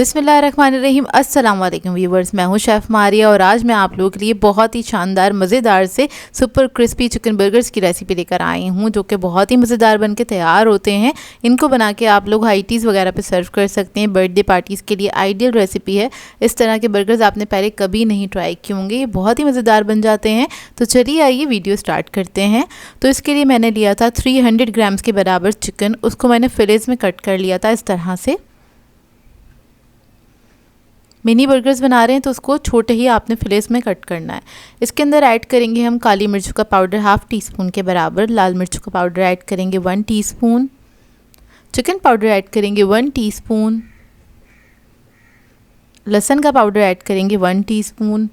बिस्मिल्लाहिर्रहमानिर्रहीम। अस्सलाम वालेकुम व्यूवर्स, मैं हूं शेफ़ मारिया और आज मैं आप लोगों के लिए बहुत ही शानदार मज़ेदार से सुपर क्रिस्पी चिकन बर्गर्स की रेसिपी लेकर आई हूं, जो कि बहुत ही मज़ेदार बन के तैयार होते हैं। इनको बना के आप लोग हाई टीज़ वगैरह पे सर्व कर सकते हैं। बर्थडे पार्टीज़ के लिए आइडियल रेसिपी है। इस तरह के बर्गर्स आपने पहले कभी नहीं ट्राई किए होंगे, ये बहुत ही मज़ेदार बन जाते हैं। तो चलिए आइए वीडियो स्टार्ट करते हैं। तो इसके लिए मैंने लिया था 300 ग्राम्स के बराबर चिकन। उसको मैंने फिलेट्स में कट कर लिया था इस तरह से। मिनी बर्गर्स बना रहे हैं तो उसको छोटे ही आपने फिलेट्स में कट करना है। इसके अंदर ऐड करेंगे हम काली मिर्च का पाउडर हाफ़ टी स्पून के बराबर, लाल मिर्च का पाउडर ऐड करेंगे 1 टीस्पून, चिकन पाउडर ऐड करेंगे 1 टीस्पून, लहसुन का पाउडर ऐड करेंगे 1 टीस्पून,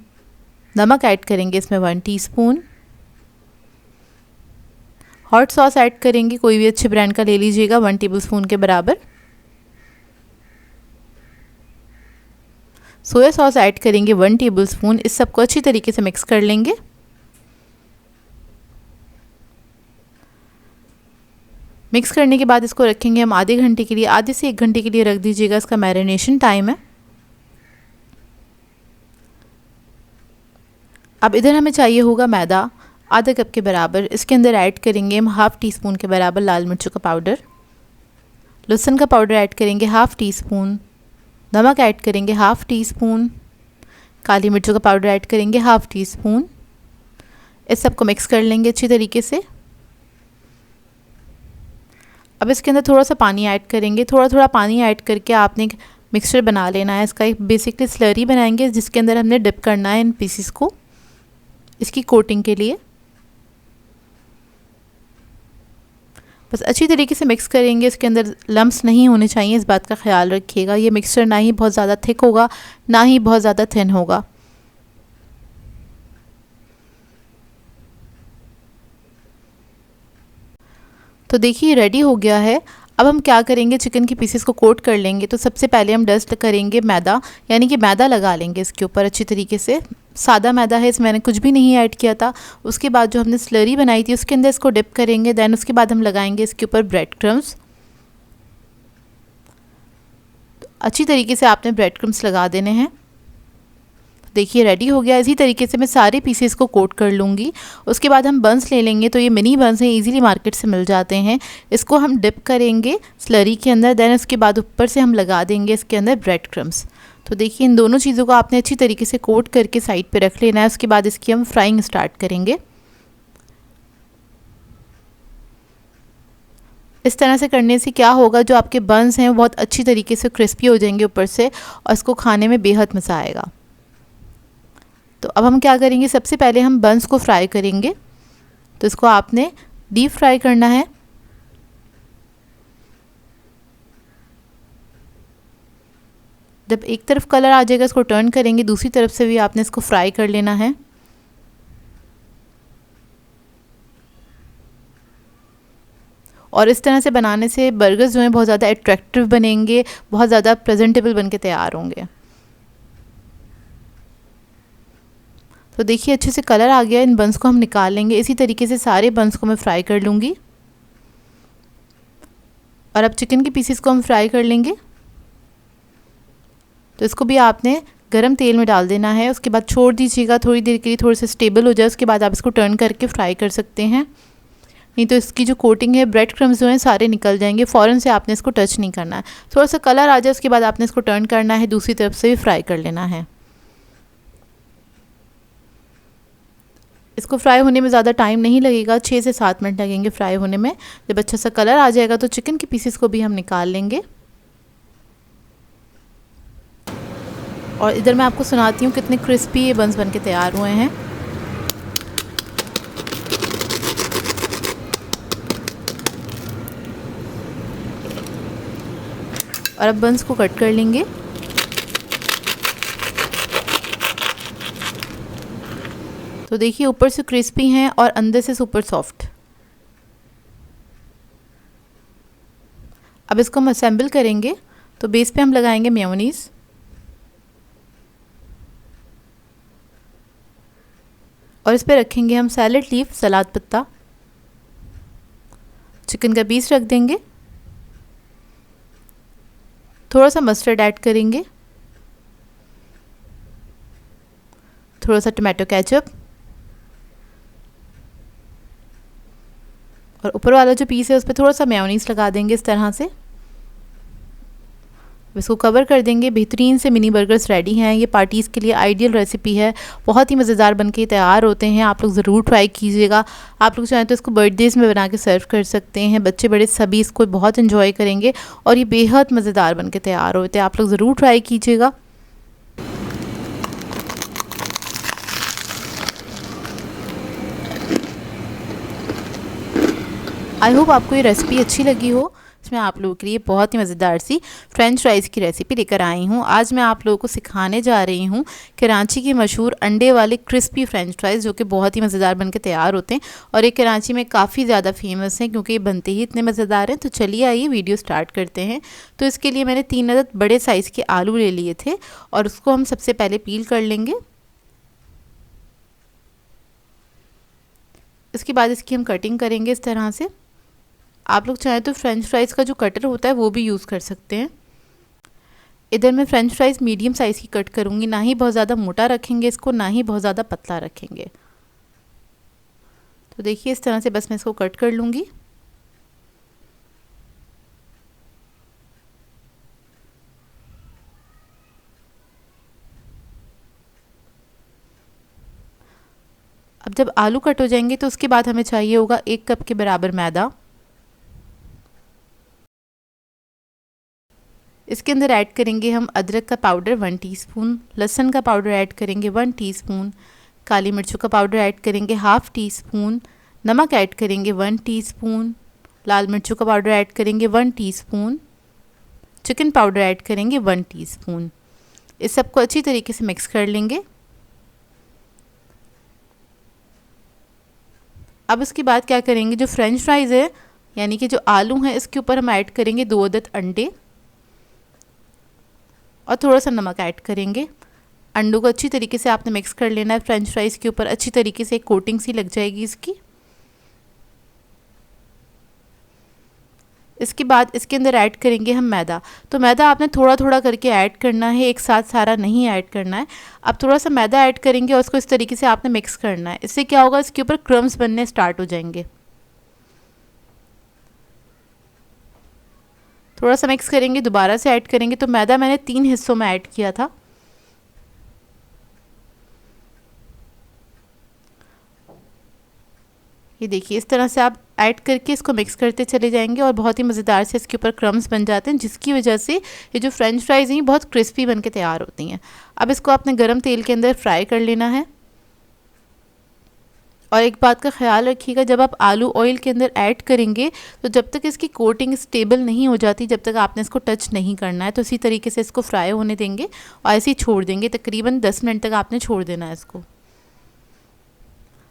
नमक ऐड करेंगे इसमें 1 टीस्पून, हॉट सॉस ऐड करेंगे, कोई भी अच्छे ब्रांड का ले लीजिएगा, 1 टेबलस्पून के बराबर, सोया सॉस ऐड करेंगे 1 टेबलस्पून। इस सबको अच्छी तरीके से मिक्स कर लेंगे। मिक्स करने के बाद इसको रखेंगे हम आधे घंटे के लिए, आधे से 1 घंटे के लिए रख दीजिएगा, इसका मैरिनेशन टाइम है। अब इधर हमें चाहिए होगा मैदा आधा कप के बराबर। इसके अंदर ऐड करेंगे हम हाफ़ टी स्पून के बराबर लाल मिर्चों का पाउडर, लहसुन का पाउडर ऐड करेंगे हाफ़ टी स्पून, नमक ऐड करेंगे हाफ़ टी स्पून, काली मिर्चों का पाउडर ऐड करेंगे हाफ़ टी स्पून। इस सबको मिक्स कर लेंगे अच्छी तरीके से। अब इसके अंदर थोड़ा सा पानी ऐड करेंगे, थोड़ा थोड़ा पानी ऐड करके आपने एक मिक्सचर बना लेना है। इसका एक बेसिकली स्लरी बनाएंगे जिसके अंदर हमने डिप करना है इन पीसीस को, इसकी कोटिंग के लिए। बस अच्छी तरीके से मिक्स करेंगे। इसके अंदर लम्प्स नहीं होने चाहिए, इस बात का ख्याल रखिएगा। ये मिक्सचर ना ही बहुत ज़्यादा थिक होगा ना ही बहुत ज़्यादा थिन होगा। तो देखिए रेडी हो गया है। अब हम क्या करेंगे, चिकन की पीसेस को कोट कर लेंगे। तो सबसे पहले हम डस्ट करेंगे मैदा, यानी कि मैदा लगा लेंगे इसके ऊपर अच्छी तरीके से। सादा मैदा है, इसमें मैंने कुछ भी नहीं ऐड किया था। उसके बाद जो हमने स्लरी बनाई थी उसके अंदर इसको डिप करेंगे। देन उसके बाद हम लगाएंगे इसके ऊपर ब्रेड क्रम्स। तो अच्छी तरीके से आपने ब्रेड क्रम्स लगा देने हैं। देखिए रेडी हो गया। इसी तरीके से मैं सारे पीसेस को कोट कर लूँगी। उसके बाद हम बंस ले लेंगे। तो ये मिनी बंस हैं, इजीली मार्केट से मिल जाते हैं। इसको हम डिप करेंगे स्लरी के अंदर। देन उसके बाद ऊपर से हम लगा देंगे इसके अंदर ब्रेड क्रम्स। तो देखिए इन दोनों चीज़ों को आपने अच्छी तरीके से कोट करके साइड पे रख लेना है। उसके बाद इसकी हम फ्राइंग स्टार्ट करेंगे। इस तरह से करने से क्या होगा, जो आपके बंस हैं वो बहुत अच्छी तरीके से क्रिस्पी हो जाएंगे ऊपर से, और इसको खाने में बेहद मज़ा आएगा। तो अब हम क्या करेंगे, सबसे पहले हम बंस को फ्राई करेंगे। तो इसको आपने डीप फ्राई करना है। जब एक तरफ कलर आ जाएगा इसको टर्न करेंगे, दूसरी तरफ से भी आपने इसको फ्राई कर लेना है। और इस तरह से बनाने से बर्गर्स जो हैं बहुत ज़्यादा अट्रैक्टिव बनेंगे, बहुत ज़्यादा प्रेजेंटेबल बन के तैयार होंगे। तो देखिए अच्छे से कलर आ गया। इन बंस को हम निकाल लेंगे। इसी तरीके से सारे बंस को मैं फ्राई कर लूँगी। और अब चिकन के पीसेस को हम फ्राई कर लेंगे। तो इसको भी आपने गरम तेल में डाल देना है। उसके बाद छोड़ दीजिएगा थोड़ी देर के लिए, थोड़ा सा स्टेबल हो जाए। उसके बाद आप इसको टर्न करके फ्राई कर सकते हैं, नहीं तो इसकी जो कोटिंग है, ब्रेड क्रम्स जो हैं सारे निकल जाएंगे। फ़ौरन से आपने इसको टच नहीं करना है। थोड़ा सा कलर आ जाए उसके बाद आपने इसको टर्न करना है, दूसरी तरफ से भी फ्राई कर लेना है। इसको फ्राई होने में ज़्यादा टाइम नहीं लगेगा, 6 से 7 मिनट लगेंगे फ्राई होने में। जब अच्छा सा कलर आ जाएगा तो चिकन के पीसेस को भी हम निकाल लेंगे। और इधर मैं आपको सुनाती हूँ कितने क्रिस्पी ये बंस बन के तैयार हुए हैं। और अब बंस को कट कर लेंगे। तो देखिए ऊपर से क्रिस्पी हैं और अंदर से सुपर सॉफ्ट। अब इसको हम असेंबल करेंगे। तो बेस पे हम लगाएंगे मेयोनीज़, और इस पे रखेंगे हम सैलेड लीफ, सलाद पत्ता, चिकन का पीस रख देंगे, थोड़ा सा मस्टर्ड ऐड करेंगे, थोड़ा सा टमाटो केचप, और ऊपर वाला जो पीस है उस पर थोड़ा सा मेयोनीज लगा देंगे इस तरह से। इसको कवर कर देंगे। बेहतरीन से मिनी बर्गर्स रेडी हैं। ये पार्टीज़ के लिए आइडियल रेसिपी है। बहुत ही मज़ेदार बनके तैयार होते हैं। आप लोग ज़रूर ट्राई कीजिएगा। आप लोग चाहें तो इसको बर्थडेज़ में बना के सर्व कर सकते हैं। बच्चे बड़े सभी इसको बहुत इन्जॉय करेंगे और ये बेहद मज़ेदार बनके तैयार होते हैं। आप लोग ज़रूर ट्राई कीजिएगा। आई होप आपको ये रेसिपी अच्छी लगी हो। इसमें आप लोगों के लिए बहुत ही मज़ेदार सी फ्रेंच फ्राइज़ की रेसिपी लेकर आई हूँ। आज मैं आप लोगों को सिखाने जा रही हूँ कराची की मशहूर अंडे वाले क्रिस्पी फ्रेंच फ्राइज़, जो कि बहुत ही मज़ेदार बनके तैयार होते हैं और ये कराची में काफ़ी ज़्यादा फेमस हैं क्योंकि ये बनते ही इतने मज़ेदार हैं। तो चलिए आइए वीडियो स्टार्ट करते हैं। तो इसके लिए मैंने 3 अदद बड़े साइज़ के आलू ले लिए थे और उसको हम सबसे पहले पील कर लेंगे। इसके बाद इसकी हम कटिंग करेंगे इस तरह से। आप लोग चाहें तो फ्रेंच फ्राइज़ का जो कटर होता है वो भी यूज़ कर सकते हैं। इधर मैं फ्रेंच फ्राइज़ मीडियम साइज़ की कट करूँगी। ना ही बहुत ज़्यादा मोटा रखेंगे इसको, ना ही बहुत ज़्यादा पतला रखेंगे। तो देखिए इस तरह से बस मैं इसको कट कर लूँगी। अब जब आलू कट हो जाएंगे तो उसके बाद हमें चाहिए होगा 1 कप के बराबर मैदा। इसके अंदर ऐड करेंगे हम अदरक का पाउडर 1 टीस्पून, लहसुन का पाउडर ऐड करेंगे 1 टीस्पून, काली मिर्चों का पाउडर ऐड करेंगे 1/2 टीस्पून, नमक ऐड करेंगे 1 टीस्पून, लाल मिर्चों का पाउडर ऐड करेंगे 1 टीस्पून, चिकन पाउडर ऐड करेंगे 1 टीस्पून। इस सबको अच्छी तरीके से मिक्स कर लेंगे। अब इसके बाद क्या करेंगे, जो फ्रेंच फ्राइज़ है यानी कि जो आलू हैं इसके ऊपर हम ऐड करेंगे 2 अदद अंडे और थोड़ा सा नमक ऐड करेंगे। अंडों को अच्छी तरीके से आपने मिक्स कर लेना है। फ्रेंच फ्राइज़ के ऊपर अच्छी तरीके से एक कोटिंग सी लग जाएगी इसकी। इसके बाद इसके अंदर ऐड करेंगे हम मैदा। तो मैदा आपने थोड़ा थोड़ा करके ऐड करना है, एक साथ सारा नहीं ऐड करना है। अब थोड़ा सा मैदा ऐड करेंगे और उसको इस तरीके से आपने मिक्स करना है। इससे क्या होगा, इसके ऊपर क्रम्स बनने स्टार्ट हो जाएंगे। थोड़ा सा मिक्स करेंगे, दोबारा से ऐड करेंगे। तो मैदा मैंने 3 हिस्सों में ऐड किया था। ये देखिए इस तरह से आप ऐड करके इसको मिक्स करते चले जाएंगे और बहुत ही मज़ेदार से इसके ऊपर क्रम्स बन जाते हैं, जिसकी वजह से ये जो फ्रेंच फ्राइज़ हैं बहुत क्रिस्पी बन के तैयार होती हैं। अब इसको आपने गरम तेल के अंदर फ्राई कर लेना है। और एक बात का ख्याल रखिएगा, जब आप आलू ऑयल के अंदर ऐड करेंगे तो जब तक इसकी कोटिंग स्टेबल नहीं हो जाती, जब तक आपने इसको टच नहीं करना है। तो इसी तरीके से इसको फ्राई होने देंगे और ऐसे ही छोड़ देंगे। तकरीबन 10 मिनट तक आपने छोड़ देना है इसको।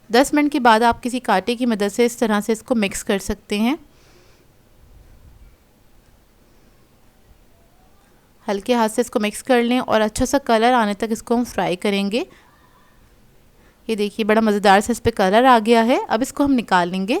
10 मिनट के बाद आप किसी कांटे की मदद से इस तरह से इसको मिक्स कर सकते हैं। हल्के हाथ से इसको मिक्स कर लें और अच्छा सा कलर आने तक इसको हम फ्राई करेंगे। ये देखिए बड़ा मज़ेदार सा इस पर कलर आ गया है। अब इसको हम निकाल लेंगे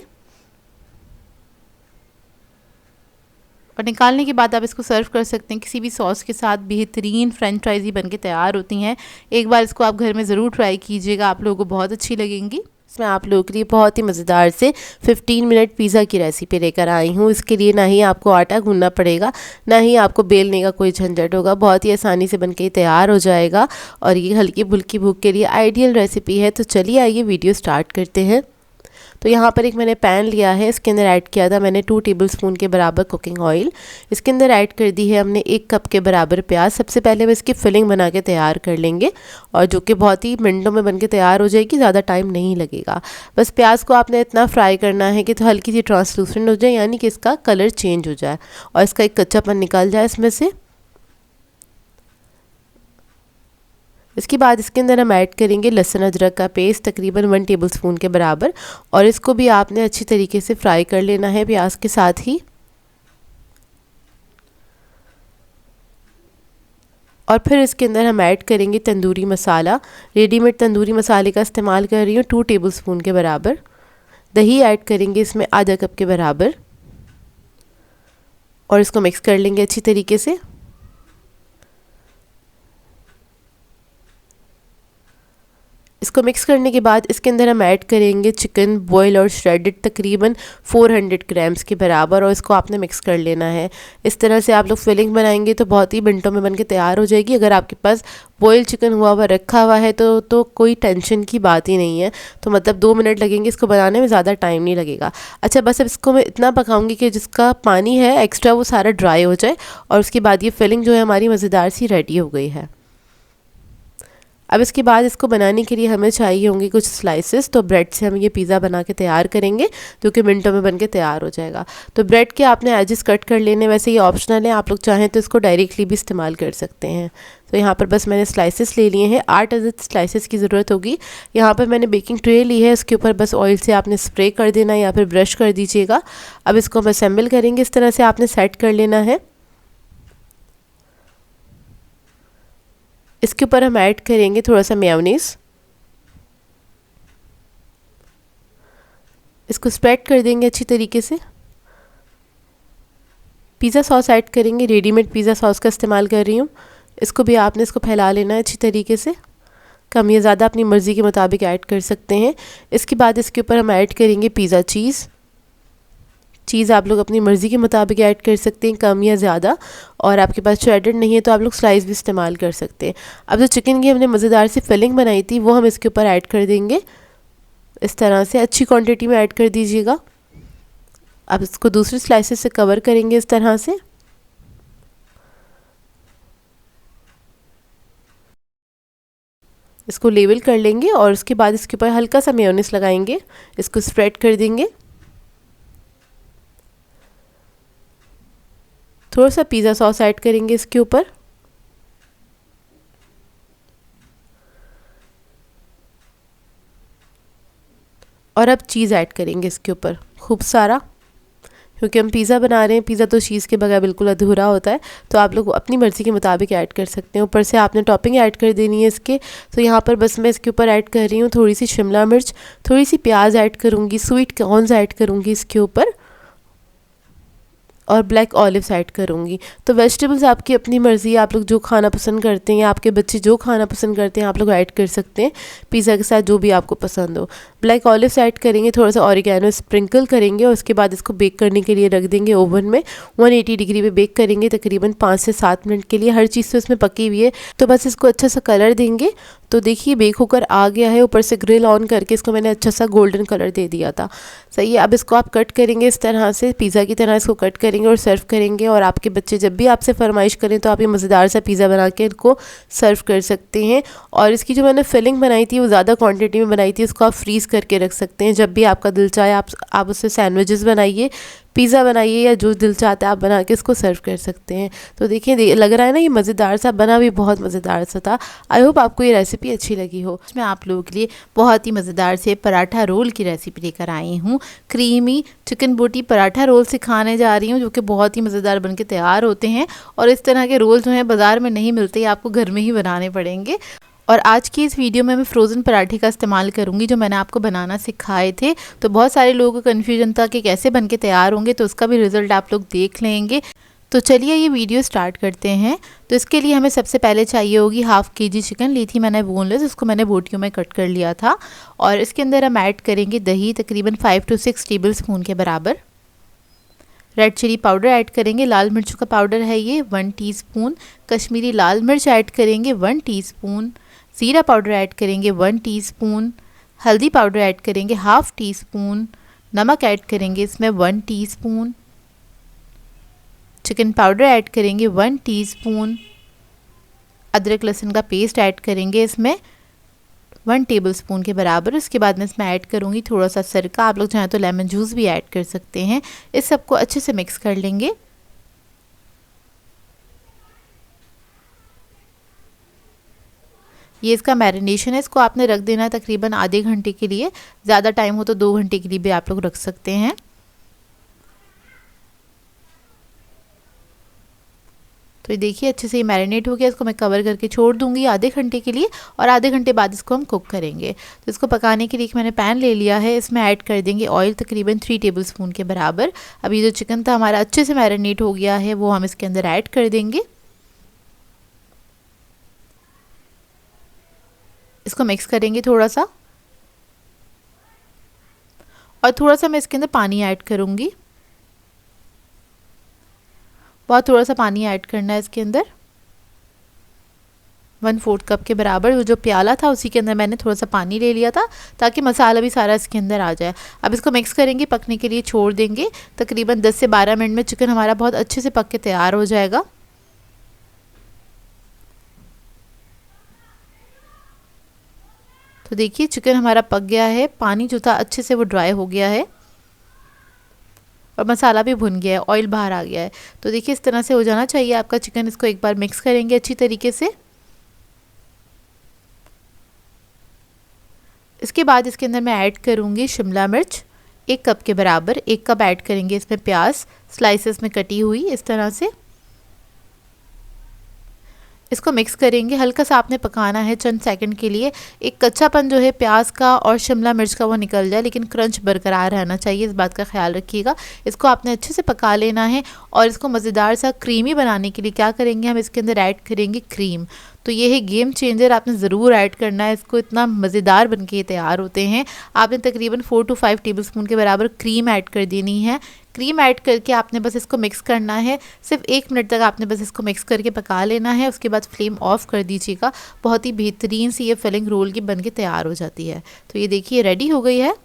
और निकालने के बाद आप इसको सर्व कर सकते हैं किसी भी सॉस के साथ। बेहतरीन फ्रेंच फ्राइज़ ही बनके तैयार होती हैं। एक बार इसको आप घर में ज़रूर ट्राई कीजिएगा, आप लोगों को बहुत अच्छी लगेंगी। इसमें आप लोगों के लिए बहुत ही मज़ेदार से 15 मिनट पिज़्ज़ा की रेसिपी लेकर आई हूँ। इसके लिए ना ही आपको आटा गूंदना पड़ेगा, ना ही आपको बेलने का कोई झंझट होगा। बहुत ही आसानी से बनके तैयार हो जाएगा और ये हल्की फुल्की भूख के लिए आइडियल रेसिपी है। तो चलिए आइए वीडियो स्टार्ट करते हैं। तो यहाँ पर एक मैंने पैन लिया है, इसके अंदर ऐड किया था मैंने 2 टेबलस्पून के बराबर कुकिंग ऑयल। इसके अंदर ऐड कर दी है हमने 1 कप के बराबर प्याज। सबसे पहले हम इसकी फिलिंग बना के तैयार कर लेंगे और जो कि बहुत ही मिनटों में बन के तैयार हो जाएगी, ज़्यादा टाइम नहीं लगेगा। बस प्याज को आपने इतना फ्राई करना है कि तो हल्की सी ट्रांसलूसेंट हो जाए, यानी कि इसका कलर चेंज हो जाए और इसका एक कच्चापन निकल जाए इसमें से। इसके बाद इसके अंदर हम ऐड करेंगे लहसुन अदरक का पेस्ट, तकरीबन 1 टेबलस्पून के बराबर, और इसको भी आपने अच्छी तरीके से फ्राई कर लेना है प्याज के साथ ही। और फिर इसके अंदर हम ऐड करेंगे तंदूरी मसाला। रेडीमेड तंदूरी मसाले का इस्तेमाल कर रही हूँ 2 टेबलस्पून के बराबर। दही ऐड करेंगे इसमें आधा कप के बराबर और इसको मिक्स कर लेंगे अच्छी तरीके से। इसको मिक्स करने के बाद इसके अंदर हम ऐड करेंगे चिकन बॉयल और श्रेडेड तकरीबन 400 ग्राम्स के बराबर, और इसको आपने मिक्स कर लेना है। इस तरह से आप लोग फिलिंग बनाएंगे तो बहुत ही मिनटों में बनके तैयार हो जाएगी। अगर आपके पास बॉयल चिकन हुआ रखा हुआ है तो कोई टेंशन की बात ही नहीं है। तो मतलब 2 मिनट लगेंगे इसको बनाने में, ज़्यादा टाइम नहीं लगेगा। अच्छा, बस अब इसको मैं इतना पकाऊंगी कि जिसका पानी है एक्स्ट्रा वो सारा ड्राई हो जाए, और उसके बाद ये फिलिंग जो है हमारी मज़ेदार सी रेडी हो गई है। अब इसके बाद इसको बनाने के लिए हमें चाहिए होंगे कुछ स्लाइसेस। तो ब्रेड से हम ये पिज़्ज़ा बना के तैयार करेंगे, जो कि मिनटों में बन के तैयार हो जाएगा। तो ब्रेड के आपने एजेस कट कर लेने, वैसे ये ऑप्शनल है, आप लोग चाहें तो इसको डायरेक्टली भी इस्तेमाल कर सकते हैं। तो यहाँ पर बस मैंने स्लाइसेस ले लिए हैं, 8 अदद स्लाइसेस की ज़रूरत होगी। यहाँ पर मैंने बेकिंग ट्रे ली है, उसके ऊपर बस ऑयल से आपने स्प्रे कर देना या फिर ब्रश कर दीजिएगा। अब इसको हम असेंबल करेंगे, इस तरह से आपने सेट कर लेना है। इसके ऊपर हम ऐड करेंगे थोड़ा सा मेयोनीज़, इसको स्प्रेड कर देंगे अच्छी तरीके से। पिज़्ज़ा सॉस ऐड करेंगे, रेडीमेड पिज़्ज़ा सॉस का इस्तेमाल कर रही हूँ। इसको भी आपने इसको फैला लेना है अच्छी तरीके से, कम या ज़्यादा अपनी मर्ज़ी के मुताबिक ऐड कर सकते हैं। इसके बाद इसके ऊपर हम ऐड करेंगे पिज़्ज़ा चीज़ आप लोग अपनी मर्ज़ी के मुताबिक ऐड कर सकते हैं, कम या ज़्यादा। और आपके पास श्रेडेड नहीं है तो आप लोग स्लाइस भी इस्तेमाल कर सकते हैं। अब जो चिकन की हमने मज़ेदार सी फिलिंग बनाई थी वो हम इसके ऊपर ऐड कर देंगे। इस तरह से अच्छी क्वांटिटी में ऐड कर दीजिएगा। अब इसको दूसरी स्लाइसेस से कवर करेंगे इस तरह से। इसको लेवल कर लेंगे और उसके बाद इसके ऊपर हल्का सा मेयोनीज लगाएंगे, इसको स्प्रेड कर देंगे। थोड़ा सा पिज़्ज़ा सॉस ऐड करेंगे इसके ऊपर। और अब चीज़ ऐड करेंगे इसके ऊपर खूब सारा, क्योंकि हम पिज़्ज़ा बना रहे हैं, पिज़्ज़ा तो चीज़ के बगैर बिल्कुल अधूरा होता है। तो आप लोग अपनी मर्ज़ी के मुताबिक ऐड कर सकते हैं। ऊपर से आपने टॉपिंग ऐड कर देनी है इसके। तो यहाँ पर बस मैं इसके ऊपर ऐड कर रही हूँ थोड़ी सी शिमला मिर्च, थोड़ी सी प्याज ऐड करूँगी, स्वीट कॉर्न्स ऐड करूँगी इसके ऊपर, और ब्लैक ऑलिव्स ऐड करूँगी। तो वेजिटेबल्स आपकी अपनी मर्ज़ी है, आप लोग जो खाना पसंद करते हैं, आपके बच्चे जो खाना पसंद करते हैं आप लोग ऐड कर सकते हैं पिज़्ज़ा के साथ, जो भी आपको पसंद हो। ब्लैक ऑलिव्स ऐड करेंगे, थोड़ा सा ऑरिगेनो स्प्रिंकल करेंगे, और उसके बाद इसको बेक करने के लिए रख देंगे ओवन में। 180 डिग्री पे बेक करेंगे तकरीबन 5 से 7 मिनट के लिए। हर चीज़ तो इसमें पकी हुई है, तो बस इसको अच्छा सा कलर देंगे। तो देखिए बेक होकर आ गया है, ऊपर से ग्रिल ऑन करके इसको मैंने अच्छा सा गोल्डन कलर दे दिया था। सही है, अब इसको आप कट करेंगे इस तरह से, पिज़्ज़ा की तरह इसको कट करेंगे और सर्व करेंगे। और आपके बच्चे जब भी आपसे फरमाइश करें तो आप ये मज़ेदार सा पिज़्ज़ा बना के इनको सर्व कर सकते हैं। और इसकी जो मैंने फिलिंग बनाई थी वो ज़्यादा क्वांटिटी में बनाई थी, उसको आप फ्रीज़ करके रख सकते हैं। जब भी आपका दिल चाहे आप उससे सैंडविचेस बनाइए, पिज़्ज़ा बनाइए, या जो दिल चाहता है आप बना के इसको सर्व कर सकते हैं। तो देखिए लग रहा है ना ये मज़ेदार सा बना, भी बहुत मज़ेदार सा था। आई होप आपको ये रेसिपी अच्छी लगी हो। मैं आप लोगों के लिए बहुत ही मज़ेदार से पराठा रोल की रेसिपी लेकर आई हूँ। क्रीमी चिकन बोटी पराठा रोल सिखाने जा रही हूँ, जो कि बहुत ही मज़ेदार बनके तैयार होते हैं। और इस तरह के रोल जो हैं बाज़ार में नहीं मिलते, आपको घर में ही बनाने पड़ेंगे। और आज की इस वीडियो में मैं फ्रोज़न पराठे का इस्तेमाल करूंगी, जो मैंने आपको बनाना सिखाए थे। तो बहुत सारे लोगों को कन्फ्यूजन था कि कैसे बनके तैयार होंगे, तो उसका भी रिज़ल्ट आप लोग देख लेंगे। तो चलिए ये वीडियो स्टार्ट करते हैं। तो इसके लिए हमें सबसे पहले चाहिए होगी हाफ़ केजी चिकन ली थी मैंने बोनलेस, उसको मैंने बोटियों में कट कर लिया था। और इसके अंदर हम ऐड करेंगे दही, तकरीबन 5 to 6 टेबल स्पून के बराबर। रेड चिली पाउडर ऐड करेंगे, लाल मिर्चों का पाउडर है ये 1 टीस्पून। कश्मीरी लाल मिर्च ऐड करेंगे 1 टीस्पून। ज़ीरा पाउडर ऐड करेंगे 1 टीस्पून। हल्दी पाउडर ऐड करेंगे 1/2 टीस्पून। नमक ऐड करेंगे इसमें 1 टीस्पून। चिकन पाउडर ऐड करेंगे 1 टीस्पून। अदरक लहसुन का पेस्ट ऐड करेंगे इसमें 1 टेबलस्पून के बराबर। उसके बाद मैं इसमें ऐड करूँगी थोड़ा सा सिरका, आप लोग चाहें तो लेमन जूस भी ऐड कर सकते हैं। इस सबको अच्छे से मिक्स कर लेंगे। ये इसका मैरिनेशन है, इसको आपने रख देना है तकरीबन आधे घंटे के लिए, ज़्यादा टाइम हो तो 2 घंटे के लिए भी आप लोग रख सकते हैं। तो ये देखिए अच्छे से ये मैरिनेट हो गया, इसको मैं कवर करके छोड़ दूंगी आधे घंटे के लिए, और आधे घंटे बाद इसको हम कुक करेंगे। तो इसको पकाने के लिए मैंने पैन ले लिया है, इसमें ऐड कर देंगे ऑयल तकरीबन 3 टेबलस्पून के बराबर। अब ये जो चिकन था हमारा अच्छे से मैरिनेट हो गया है, वो हम इसके अंदर ऐड कर देंगे। इसको मिक्स करेंगे थोड़ा सा, और थोड़ा सा मैं इसके अंदर पानी ऐड करूँगी। बहुत थोड़ा सा पानी ऐड करना है इसके अंदर, 1/4 कप के बराबर। वो जो प्याला था उसी के अंदर मैंने थोड़ा सा पानी ले लिया था ताकि मसाला भी सारा इसके अंदर आ जाए। अब इसको मिक्स करेंगे, पकने के लिए छोड़ देंगे। तकरीबन 10 से 12 मिनट में चिकन हमारा बहुत अच्छे से पक के तैयार हो जाएगा। तो देखिए चिकन हमारा पक गया है, पानी जो था अच्छे से वो ड्राई हो गया है और मसाला भी भुन गया है, ऑयल बाहर आ गया है। तो देखिए इस तरह से हो जाना चाहिए आपका चिकन। इसको एक बार मिक्स करेंगे अच्छी तरीके से। इसके बाद इसके अंदर मैं ऐड करूँगी शिमला मिर्च 1 कप के बराबर। 1 कप ऐड करेंगे इसमें प्याज स्लाइसेस में कटी हुई इस तरह से। इसको मिक्स करेंगे, हल्का सा आपने पकाना है चंद सेकंड के लिए। एक कच्चापन जो है प्याज का और शिमला मिर्च का वो निकल जाए, लेकिन क्रंच बरकरार रहना चाहिए, इस बात का ख्याल रखिएगा। इसको आपने अच्छे से पका लेना है। और इसको मज़ेदार सा क्रीमी बनाने के लिए क्या करेंगे, हम इसके अंदर ऐड करेंगे क्रीम। तो ये है गेम चेंजर, आपने ज़रूर ऐड करना है इसको, इतना मज़ेदार बन के तैयार होते हैं। आपने तकरीबन 4 to 5 टेबलस्पून के बराबर क्रीम ऐड कर देनी है। क्रीम ऐड करके आपने बस इसको मिक्स करना है। सिर्फ 1 मिनट तक आपने बस इसको मिक्स करके पका लेना है। उसके बाद फ्लेम ऑफ कर दीजिएगा। बहुत ही बेहतरीन सी ये फिलिंग रोल की बन के तैयार हो जाती है। तो ये देखिए रेडी हो गई है।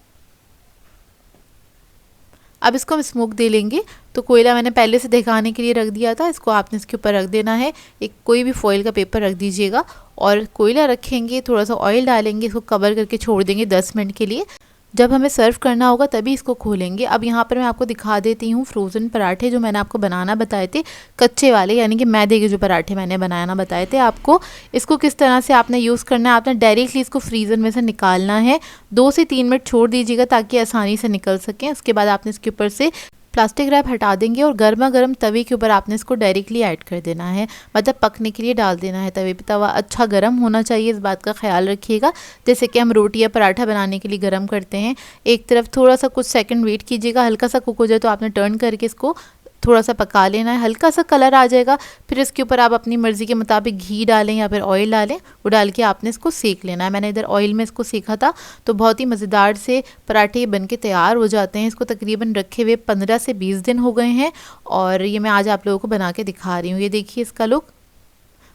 अब इसको हम स्मोक दे लेंगे। तो कोयला मैंने पहले से दिखाने के लिए रख दिया था, इसको आपने इसके ऊपर रख देना है। एक कोई भी फॉइल का पेपर रख दीजिएगा और कोयला रखेंगे, थोड़ा सा ऑयल डालेंगे, इसको कवर करके छोड़ देंगे 10 मिनट के लिए। जब हमें सर्व करना होगा तभी इसको खोलेंगे। अब यहाँ पर मैं आपको दिखा देती हूँ फ्रोज़न पराठे जो मैंने आपको बनाना बताए थे, कच्चे वाले, यानी कि मैदे के जो पराठे मैंने बनाना बताए थे आपको। इसको किस तरह से आपने यूज़ करना है, आपने डायरेक्टली इसको फ्रीज़र में से निकालना है। 2 से 3 मिनट छोड़ दीजिएगा ताकि आसानी से निकल सकें। उसके बाद आपने इसके ऊपर से प्लास्टिक रैप हटा देंगे और गर्मा गर्म तवे के ऊपर आपने इसको डायरेक्टली ऐड कर देना है, मतलब पकने के लिए डाल देना है तवे पे। तवा अच्छा गर्म होना चाहिए, इस बात का ख्याल रखिएगा। जैसे कि हम रोटी या पराठा बनाने के लिए गर्म करते हैं। एक तरफ थोड़ा सा कुछ सेकंड वेट कीजिएगा, हल्का सा कुक हो जाए तो आपने टर्न करके इसको थोड़ा सा पका लेना है। हल्का सा कलर आ जाएगा, फिर इसके ऊपर आप अपनी मर्ज़ी के मुताबिक घी डालें या फिर ऑयल डालें, वो डाल के आपने इसको सेक लेना है। मैंने इधर ऑयल में इसको सेका था। तो बहुत ही मज़ेदार से पराठे बन के तैयार हो जाते हैं। इसको तकरीबन रखे हुए 15 से 20 दिन हो गए हैं और ये मैं आज आप लोगों को बना के दिखा रही हूँ। ये देखिए इसका लुक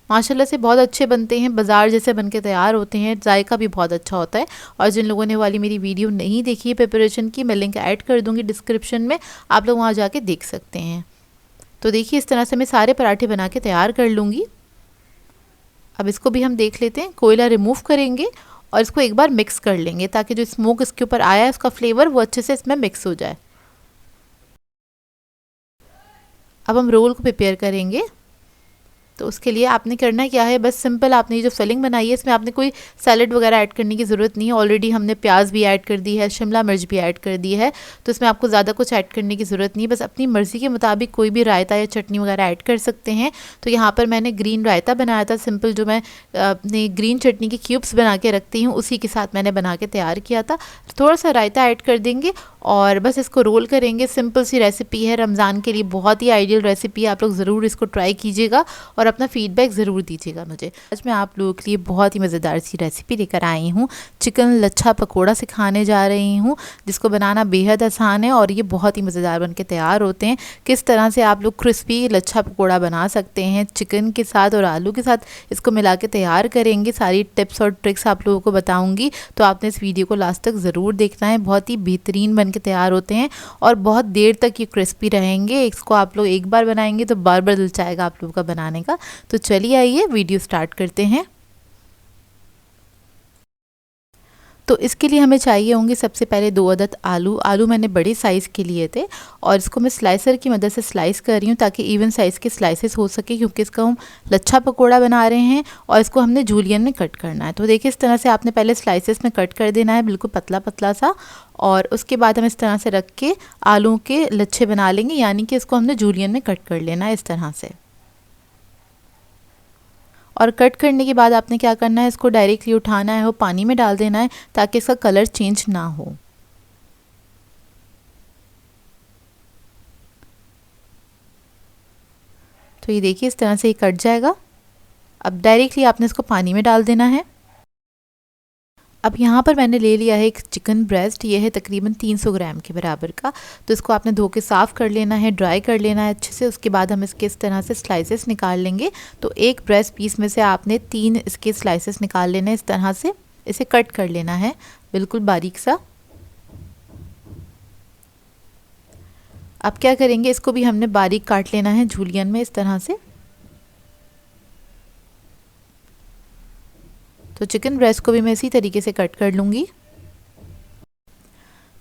माशाल्लाह से बहुत अच्छे बनते हैं, बाज़ार जैसे बन के तैयार होते हैं। जायका भी बहुत अच्छा होता है। और जिन लोगों ने वाली मेरी वीडियो नहीं देखी है प्रिपरेशन की, मैं लिंक ऐड कर दूँगी डिस्क्रिप्शन में, आप लोग वहाँ जाके देख सकते हैं। तो देखिए इस तरह से मैं सारे पराठे बना के तैयार कर लूँगी। अब इसको भी हम देख लेते हैं। कोयला रिमूव करेंगे और इसको एक बार मिक्स कर लेंगे ताकि जो स्मोक इसके ऊपर आया है उसका फ्लेवर वो अच्छे से इसमें मिक्स हो जाए। अब हम रोल को प्रिपेयर करेंगे। तो उसके लिए आपने करना क्या है, बस सिंपल आपने ये जो फिलिंग बनाई है इसमें आपने कोई सैलेड वगैरह ऐड करने की ज़रूरत नहीं है। ऑलरेडी हमने प्याज भी ऐड कर दी है, शिमला मिर्च भी ऐड कर दी है, तो इसमें आपको ज़्यादा कुछ ऐड करने की ज़रूरत नहीं है। बस अपनी मर्ज़ी के मुताबिक कोई भी रायता या चटनी वगैरह ऐड कर सकते हैं। तो यहाँ पर मैंने ग्रीन रायता बनाया था, सिंपल जो मैं अपनी ग्रीन चटनी के क्यूब्स बना के रखती हूँ उसी के साथ मैंने बना के तैयार किया था। थोड़ा सा रायता ऐड कर देंगे और बस इसको रोल करेंगे। सिंपल सी रेसिपी है, रमज़ान के लिए बहुत ही आइडियल रेसिपी है। आप लोग ज़रूर इसको ट्राई कीजिएगा और अपना फीडबैक ज़रूर दीजिएगा मुझे। आज मैं आप लोगों के लिए बहुत ही मज़ेदार सी रेसिपी लेकर आई हूँ। चिकन लच्छा पकोड़ा सिखाने जा रही हूँ, जिसको बनाना बेहद आसान है और ये बहुत ही मज़ेदार बन के तैयार होते हैं। किस तरह से आप लोग क्रिस्पी लच्छा पकोड़ा बना सकते हैं चिकन के साथ और आलू के साथ, इसको मिला के तैयार करेंगे। सारी टिप्स और ट्रिक्स आप लोगों को बताऊँगी, तो आपने इस वीडियो को लास्ट तक ज़रूर देखना है। बहुत ही बेहतरीन बन के तैयार होते हैं और बहुत देर तक ये क्रिस्पी रहेंगे। इसको आप लोग एक बार बनाएंगे तो बार बार दिल चाहेगा आप लोगों का बनाने का। तो चलिए आइए वीडियो स्टार्ट करते हैं। तो इसके लिए हमें चाहिए होंगे सबसे पहले 2 अदद आलू मैंने बड़े साइज़ के लिए थे और इसको मैं स्लाइसर की मदद से स्लाइस कर रही हूँ ताकि इवन साइज़ के स्लाइसेस हो सके, क्योंकि इसका हम लच्छा पकोड़ा बना रहे हैं और इसको हमने जूलियन में कट करना है। तो देखिए इस तरह से आपने पहले स्लाइसेस में कट कर देना है, बिल्कुल पतला पतला सा। और उसके बाद हम इस तरह से रख के आलू के लच्छे बना लेंगे, यानी कि इसको हमने जूलियन में कट कर लेना है इस तरह से। और कट करने के बाद आपने क्या करना है, इसको डायरेक्टली उठाना है और पानी में डाल देना है ताकि इसका कलर चेंज ना हो। तो ये देखिए इस तरह से ये कट जाएगा। अब डायरेक्टली आपने इसको पानी में डाल देना है। अब यहाँ पर मैंने ले लिया है एक चिकन ब्रेस्ट, ये है तकरीबन 300 ग्राम के बराबर का। तो इसको आपने धो के साफ़ कर लेना है, ड्राई कर लेना है अच्छे से। उसके बाद हम इसके इस तरह से स्लाइसेस निकाल लेंगे। तो एक ब्रेस्ट पीस में से आपने 3 इसके स्लाइसेस निकाल लेने, इस तरह से इसे कट कर लेना है बिल्कुल बारीक सा। अब क्या करेंगे, इसको भी हमने बारीक काट लेना है जूलियन में इस तरह से। तो चिकन ब्रेस्ट को भी मैं इसी तरीके से कट कर लूँगी।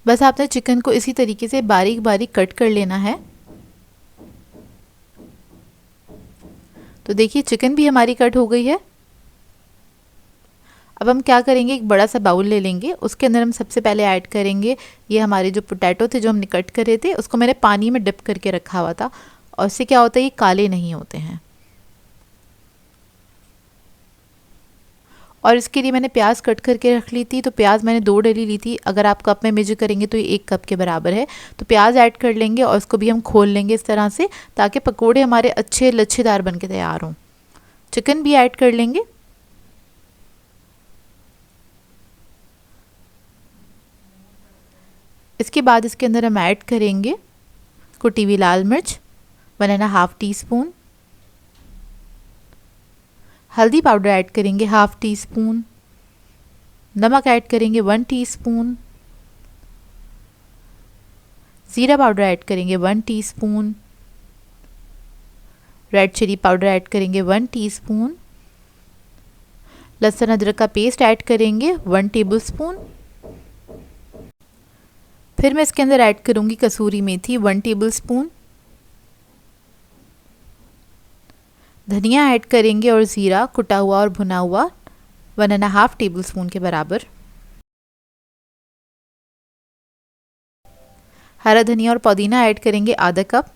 बस आपने चिकन को इसी तरीके से बारीक बारीक कट कर लेना है। तो देखिए चिकन भी हमारी कट हो गई है। अब हम क्या करेंगे, एक बड़ा सा बाउल ले लेंगे, उसके अंदर हम सबसे पहले ऐड करेंगे ये हमारे जो पोटैटो थे जो हमने कट करे थे, उसको मैंने पानी में डिप करके रखा हुआ था और इससे क्या होता है ये काले नहीं होते हैं। और इसके लिए मैंने प्याज कट करके रख ली थी। तो प्याज मैंने 2 डली ली थी, अगर आप कप में मेजर करेंगे तो ये 1 कप के बराबर है। तो प्याज ऐड कर लेंगे और इसको भी हम खोल लेंगे इस तरह से, ताकि पकोड़े हमारे अच्छे लच्छेदार बन के तैयार हों। चिकन भी ऐड कर लेंगे। इसके बाद इसके अंदर हम ऐड करेंगे कुटी हुई लाल मिर्च 1.5 टीस्पून, हल्दी पाउडर ऐड करेंगे 1/2 टीस्पून, नमक ऐड करेंगे 1 टीस्पून, ज़ीरा पाउडर ऐड करेंगे 1 teaspoon, red chilli powder add करेंगे 1 टीस्पून, लहसुन अदरक का पेस्ट ऐड करेंगे 1 टेबलस्पून। फिर मैं इसके अंदर ऐड करूँगी कसूरी मेथी 1 टेबलस्पून, धनिया ऐड करेंगे और ज़ीरा कुटा हुआ और भुना हुआ 1.5 टेबलस्पून के बराबर, हरा धनिया और पुदीना ऐड करेंगे आधा कप,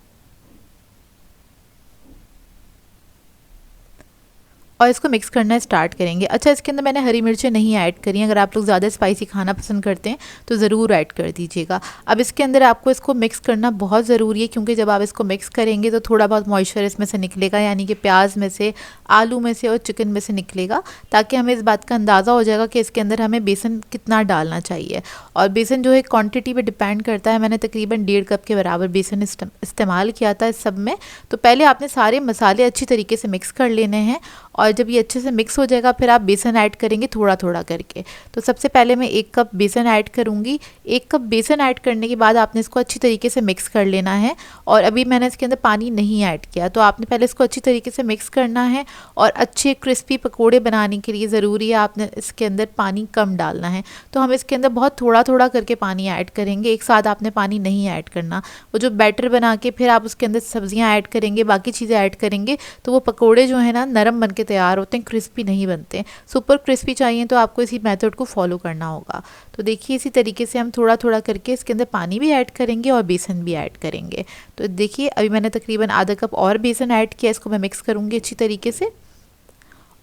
और इसको मिक्स करना स्टार्ट करेंगे। अच्छा, इसके अंदर मैंने हरी मिर्चें नहीं ऐड करी, अगर आप लोग ज़्यादा स्पाइसी खाना पसंद करते हैं तो ज़रूर ऐड कर दीजिएगा। अब इसके अंदर आपको इसको मिक्स करना बहुत ज़रूरी है, क्योंकि जब आप इसको मिक्स करेंगे तो थोड़ा बहुत मॉइस्चर इसमें से निकलेगा, यानी कि प्याज में से, आलू में से और चिकन में से निकलेगा, ताकि हमें इस बात का अंदाज़ा हो जाएगा कि इसके अंदर हमें बेसन कितना डालना चाहिए। और बेसन जो है क्वान्टिटी पर डिपेंड करता है। मैंने तकरीबन 1.5 कप के बराबर बेसन इस्तेमाल किया था इस सब में। तो पहले आपने सारे मसाले अच्छी तरीके से मिक्स कर लेने हैं, और जब ये अच्छे से मिक्स हो जाएगा फिर आप बेसन ऐड करेंगे थोड़ा थोड़ा करके। तो सबसे पहले मैं 1 कप बेसन ऐड करूँगी। 1 कप बेसन ऐड करने के बाद आपने इसको अच्छी तरीके से मिक्स कर लेना है, और अभी मैंने इसके अंदर पानी नहीं ऐड किया। तो आपने पहले इसको अच्छी तरीके से मिक्स करना है, और अच्छे क्रिस्पी पकोड़े बनाने के लिए ज़रूरी है आपने इसके अंदर पानी कम डालना है। तो हम इसके अंदर बहुत थोड़ा थोड़ा करके पानी ऐड करेंगे, एक साथ आपने पानी नहीं ऐड करना। वो जो बैटर बना के फिर आप उसके अंदर सब्जियाँ ऐड करेंगे, बाकी चीज़ें ऐड करेंगे, तो वो पकोड़े जो है ना नरम बन के तैयार होते हैं, क्रिस्पी नहीं बनते। सुपर क्रिस्पी चाहिए तो आपको इसी मेथड को फॉलो करना होगा। तो देखिए इसी तरीके से हम थोड़ा थोड़ा करके इसके अंदर पानी भी ऐड करेंगे और बेसन भी ऐड करेंगे। तो देखिए अभी मैंने तकरीबन आधा कप और बेसन ऐड किया, इसको मैं मिक्स करूँगी अच्छी तरीके से।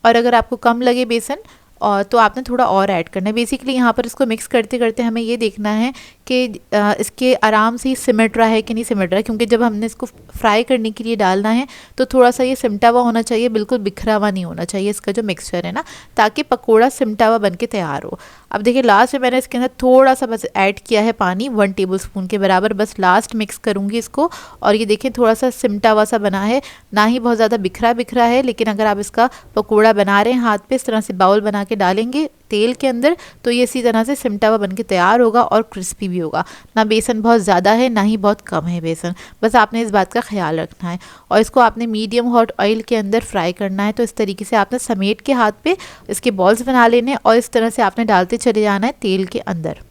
और अगर आपको कम लगे बेसन और तो आपने थोड़ा और ऐड करना है। बेसिकली यहाँ पर इसको मिक्स करते करते हमें ये देखना है कि इसके आराम से ही सिमट रहा है कि नहीं सिमट रहा है, क्योंकि जब हमने इसको फ्राई करने के लिए डालना है तो थोड़ा सा ये सिमटा हुआ होना चाहिए, बिल्कुल बिखरा हुआ नहीं होना चाहिए इसका जो मिक्सचर है ना, ताकि पकोड़ा सिमटा हुआ बन के तैयार हो। अब देखिए लास्ट में मैंने इसके अंदर थोड़ा सा बस ऐड किया है पानी 1 टेबलस्पून के बराबर, बस लास्ट मिक्स करूँगी इसको। और ये देखें थोड़ा सा सिमटा हुआ सा बना है, ना ही बहुत ज़्यादा बिखरा बिखरा है, लेकिन अगर आप इसका पकोड़ा बना रहे हैं हाथ पे, इस तरह से बाउल बना के डालेंगे तेल के अंदर, तो ये इसी तरह से सिमटा हुआ बन के तैयार होगा और क्रिस्पी भी होगा। ना बेसन बहुत ज़्यादा है ना ही बहुत कम है बेसन, बस आपने इस बात का ख्याल रखना है। और इसको आपने मीडियम हॉट ऑयल के अंदर फ्राई करना है। तो इस तरीके से आपने समेट के हाथ पे इसके बॉल्स बना लेने और इस तरह से आपने डालते चले जाना है तेल के अंदर।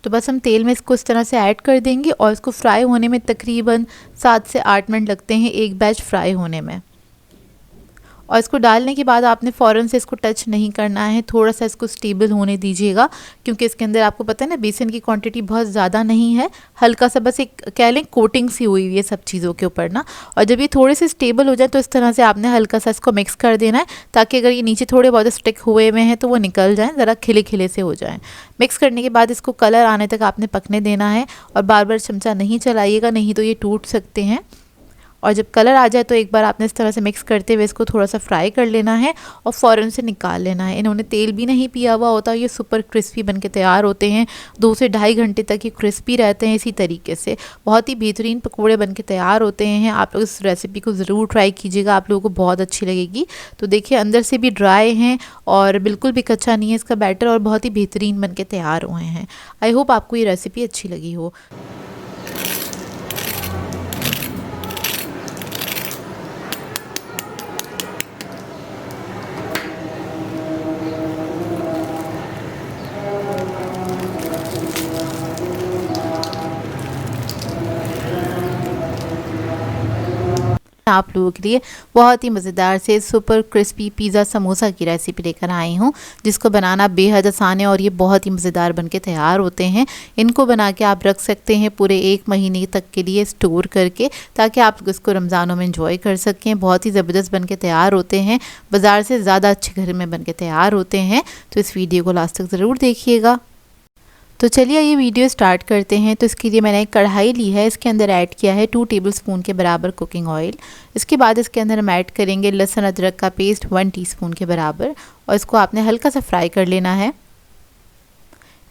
तो बस हम तेल में इसको इस तरह से ऐड कर देंगे और इसको फ्राई होने में तकरीबन 7 से 8 मिनट लगते हैं एक बैच फ्राई होने में। और इसको डालने के बाद आपने फ़ौरन से इसको टच नहीं करना है, थोड़ा सा इसको स्टेबल होने दीजिएगा, क्योंकि इसके अंदर आपको पता है ना बेसन की क्वांटिटी बहुत ज़्यादा नहीं है, हल्का सा बस एक कह लें कोटिंग सी हुई है सब चीज़ों के ऊपर ना। और जब ये थोड़े से स्टेबल हो जाए तो इस तरह से आपने हल्का सा इसको मिक्स कर देना है, ताकि अगर ये नीचे थोड़े बहुत स्टिक हुए हुए हैं तो वो निकल जाएँ, ज़रा खिले खिले से हो जाएँ। मिक्स करने के बाद इसको कलर आने तक आपने पकने देना है, और बार बार चमचा नहीं चलाइएगा, नहीं तो ये टूट सकते हैं। और जब कलर आ जाए तो एक बार आपने इस तरह से मिक्स करते हुए इसको थोड़ा सा फ्राई कर लेना है और फ़ौरन से निकाल लेना है। इन्होंने तेल भी नहीं पिया हुआ होता, ये सुपर क्रिस्पी बन के तैयार होते हैं। 2 से ढाई घंटे तक ये क्रिस्पी रहते हैं इसी तरीके से। बहुत ही बेहतरीन पकौड़े बन के तैयार होते हैं। आप लोग इस रेसिपी को ज़रूर ट्राई कीजिएगा, आप लोगों को बहुत अच्छी लगेगी। तो देखिए अंदर से भी ड्राई हैं और बिल्कुल भी कच्चा नहीं है इसका बैटर, और बहुत ही बेहतरीन बन के तैयार हुए हैं। आई होप आपको ये रेसिपी अच्छी लगी हो। आप लोगों के लिए बहुत ही मज़ेदार से सुपर क्रिस्पी पिज़्ज़ा समोसा की रेसिपी लेकर आई हूँ, जिसको बनाना बेहद आसान है और ये बहुत ही मज़ेदार बनके तैयार होते हैं। इनको बना के आप रख सकते हैं पूरे 1 महीने तक के लिए स्टोर करके, ताकि आप इसको रमज़ानों में एंजॉय कर सकें। बहुत ही ज़बरदस्त बनके तैयार होते हैं, बाज़ार से ज़्यादा अच्छे घर में बनके तैयार होते हैं। तो इस वीडियो को लास्ट तक ज़रूर देखिएगा। तो चलिए ये वीडियो स्टार्ट करते हैं। तो इसके लिए मैंने एक कढ़ाई ली है, इसके अंदर ऐड किया है 2 टेबलस्पून के बराबर कुकिंग ऑयल। इसके बाद इसके अंदर हम ऐड करेंगे लहसुन अदरक का पेस्ट 1 टीस्पून के बराबर, और इसको आपने हल्का सा फ्राई कर लेना है।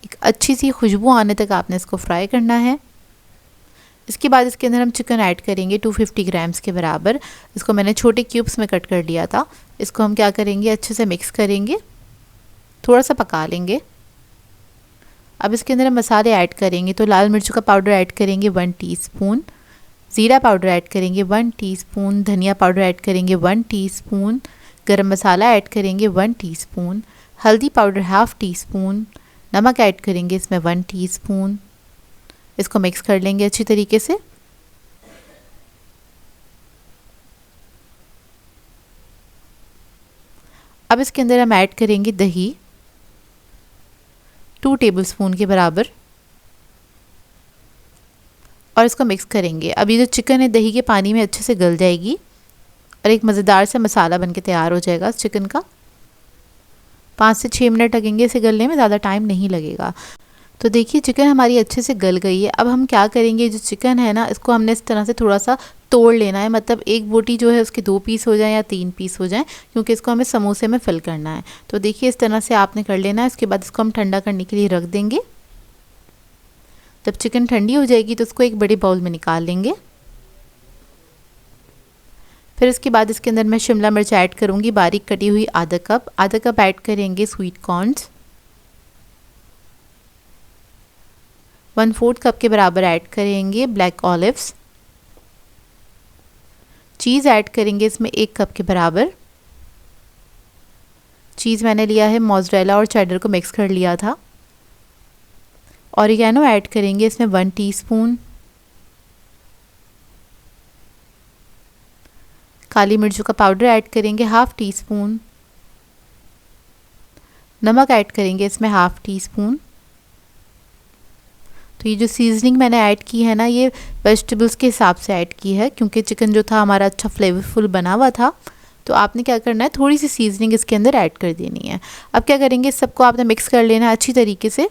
एक अच्छी सी खुशबू आने तक आपने इसको फ्राई करना है। इसके बाद इसके अंदर हम चिकन ऐड करेंगे 250 ग्राम्स के बराबर। इसको मैंने छोटे क्यूब्स में कट कर लिया था। इसको हम क्या करेंगे, अच्छे से मिक्स करेंगे, थोड़ा सा पका लेंगे। अब इसके अंदर हम मसाले ऐड करेंगे। तो लाल मिर्चों का पाउडर ऐड करेंगे 1 टीस्पून, ज़ीरा पाउडर ऐड करेंगे 1 टीस्पून, धनिया पाउडर ऐड करेंगे 1 टीस्पून, गरम मसाला ऐड करेंगे 1 टीस्पून, हल्दी पाउडर ½ टीस्पून, नमक ऐड करेंगे इसमें 1 टीस्पून। इसको मिक्स कर लेंगे अच्छी तरीके से। अब इसके अंदर हम ऐड करेंगे दही 2 टेबलस्पून के बराबर, और इसको मिक्स करेंगे। अब ये जो चिकन है दही के पानी में अच्छे से गल जाएगी और एक मज़ेदार सा मसाला बनके तैयार हो जाएगा चिकन का। 5 से 6 मिनट लगेंगे इसे गलने में, ज़्यादा टाइम नहीं लगेगा। तो देखिए चिकन हमारी अच्छे से गल गई है। अब हम क्या करेंगे, जो चिकन है ना इसको हमने इस तरह से थोड़ा सा तोड़ लेना है, मतलब एक बोटी जो है उसके 2 पीस हो जाएं या 3 पीस हो जाएं, क्योंकि इसको हमें समोसे में फिल करना है। तो देखिए इस तरह से आपने कर लेना है। इसके बाद इसको हम ठंडा करने के लिए रख देंगे। जब चिकन ठंडी हो जाएगी तो उसको एक बड़े बाउल में निकाल लेंगे। फिर इसके बाद इसके अंदर मैं शिमला मिर्च ऐड करूँगी बारीक कटी हुई आधा कप ऐड करेंगे स्वीट कॉर्न्स, 1/4 कप के बराबर ऐड करेंगे ब्लैक ऑलिव्स, चीज़ ऐड करेंगे इसमें 1 कप के बराबर। चीज़ मैंने लिया है मोज़रेला और चेडर को मिक्स कर लिया था। ऑरिगेनो ऐड करेंगे इसमें 1 टीस्पून, काली मिर्चों का पाउडर ऐड करेंगे ½ टीस्पून, नमक ऐड करेंगे इसमें ½ टीस्पून। तो ये जो सीजनिंग मैंने ऐड की है ना, ये वेजिटेबल्स के हिसाब से ऐड की है, क्योंकि चिकन जो था हमारा अच्छा फ्लेवरफुल बना हुआ था। तो आपने क्या करना है, थोड़ी सी सीजनिंग इसके अंदर ऐड कर देनी है। अब क्या करेंगे, सबको आपने मिक्स कर लेना है अच्छी तरीके से।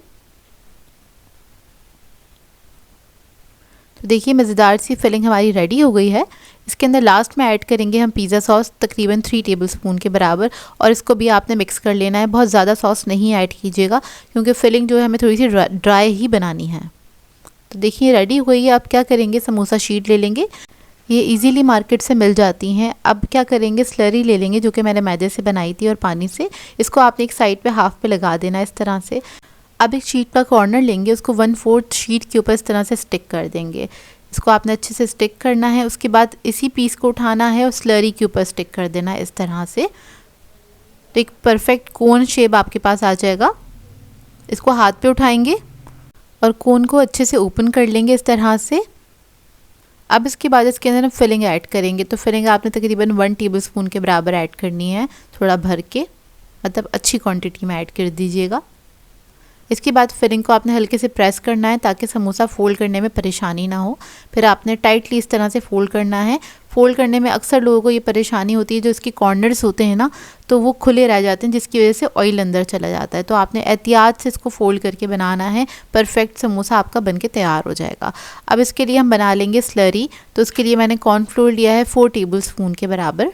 तो देखिए मज़ेदार सी फिलिंग हमारी रेडी हो गई है। इसके अंदर लास्ट में ऐड करेंगे हम पिज़्ज़ा सॉस तकरीबन 3 टेबलस्पून के बराबर, और इसको भी आपने मिक्स कर लेना है। बहुत ज़्यादा सॉस नहीं ऐड कीजिएगा, क्योंकि फिलिंग जो है हमें थोड़ी सी ड्राई ही बनानी है। तो देखिए रेडी हो गई है। आप क्या करेंगे, समोसा शीट ले लेंगे, ये इजीली मार्केट से मिल जाती हैं। अब क्या करेंगे, स्लरी ले लेंगे जो कि मैंने मैदे से बनाई थी और पानी से। इसको आपने एक साइड पे हाफ पे लगा देना इस तरह से। अब एक शीट का कॉर्नर लेंगे, उसको 1/4 शीट के ऊपर इस तरह से स्टिक कर देंगे। इसको आपने अच्छे से स्टिक करना है। उसके बाद इसी पीस को उठाना है और स्लरी के ऊपर स्टिक कर देना है इस तरह से। तो एक परफेक्ट कोन शेप आपके पास आ जाएगा। इसको हाथ पे उठाएंगे और कोन को अच्छे से ओपन कर लेंगे इस तरह से। अब इसके बाद इसके अंदर हम फिलिंग ऐड करेंगे। तो फिलिंग आपने तकरीबन 1 टेबलस्पून के बराबर ऐड करनी है, थोड़ा भर के, मतलब अच्छी क्वांटिटी में ऐड कर दीजिएगा। इसके बाद फिलिंग को आपने हल्के से प्रेस करना है ताकि समोसा फोल्ड करने में परेशानी ना हो। फिर आपने टाइटली इस तरह से फोल्ड करना है। फोल्ड करने में अक्सर लोगों को ये परेशानी होती है, जो इसके कॉर्नर्स होते हैं ना, तो वो खुले रह जाते हैं, जिसकी वजह से ऑयल अंदर चला जाता है। तो आपने एहतियात से इसको फोल्ड करके बनाना है, परफेक्ट समोसा आपका बनके तैयार हो जाएगा। अब इसके लिए हम बना लेंगे स्लरी। तो उसके लिए मैंने कॉर्नफ्लोर लिया है 4 टेबल स्पून के बराबर।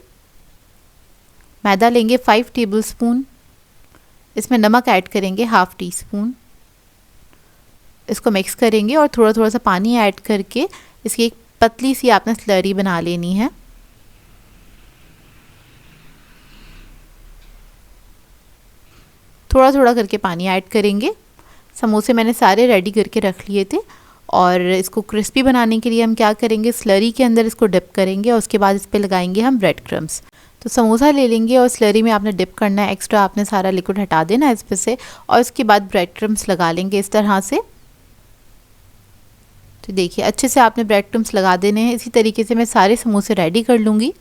मैदा लेंगे 5 टेबल स्पून। इसमें नमक ऐड करेंगे 1/2 टीस्पून। इसको मिक्स करेंगे और थोड़ा थोड़ा सा पानी ऐड करके इसकी एक पतली सी आपने स्लरी बना लेनी है। थोड़ा थोड़ा करके पानी ऐड करेंगे। समोसे मैंने सारे रेडी करके रख लिए थे और इसको क्रिस्पी बनाने के लिए हम क्या करेंगे, स्लरी के अंदर इसको डिप करेंगे और उसके बाद इस पर लगाएंगे हम ब्रेड क्रम्स। तो समोसा ले लेंगे और स्लरी में आपने डिप करना है, एक्स्ट्रा आपने सारा लिक्विड हटा देना है इस पे से, और उसके बाद ब्रेड क्रम्स लगा लेंगे इस तरह से। तो देखिए अच्छे से आपने ब्रेड क्रम्स लगा देने हैं। इसी तरीके से मैं सारे समोसे रेडी कर लूँगी।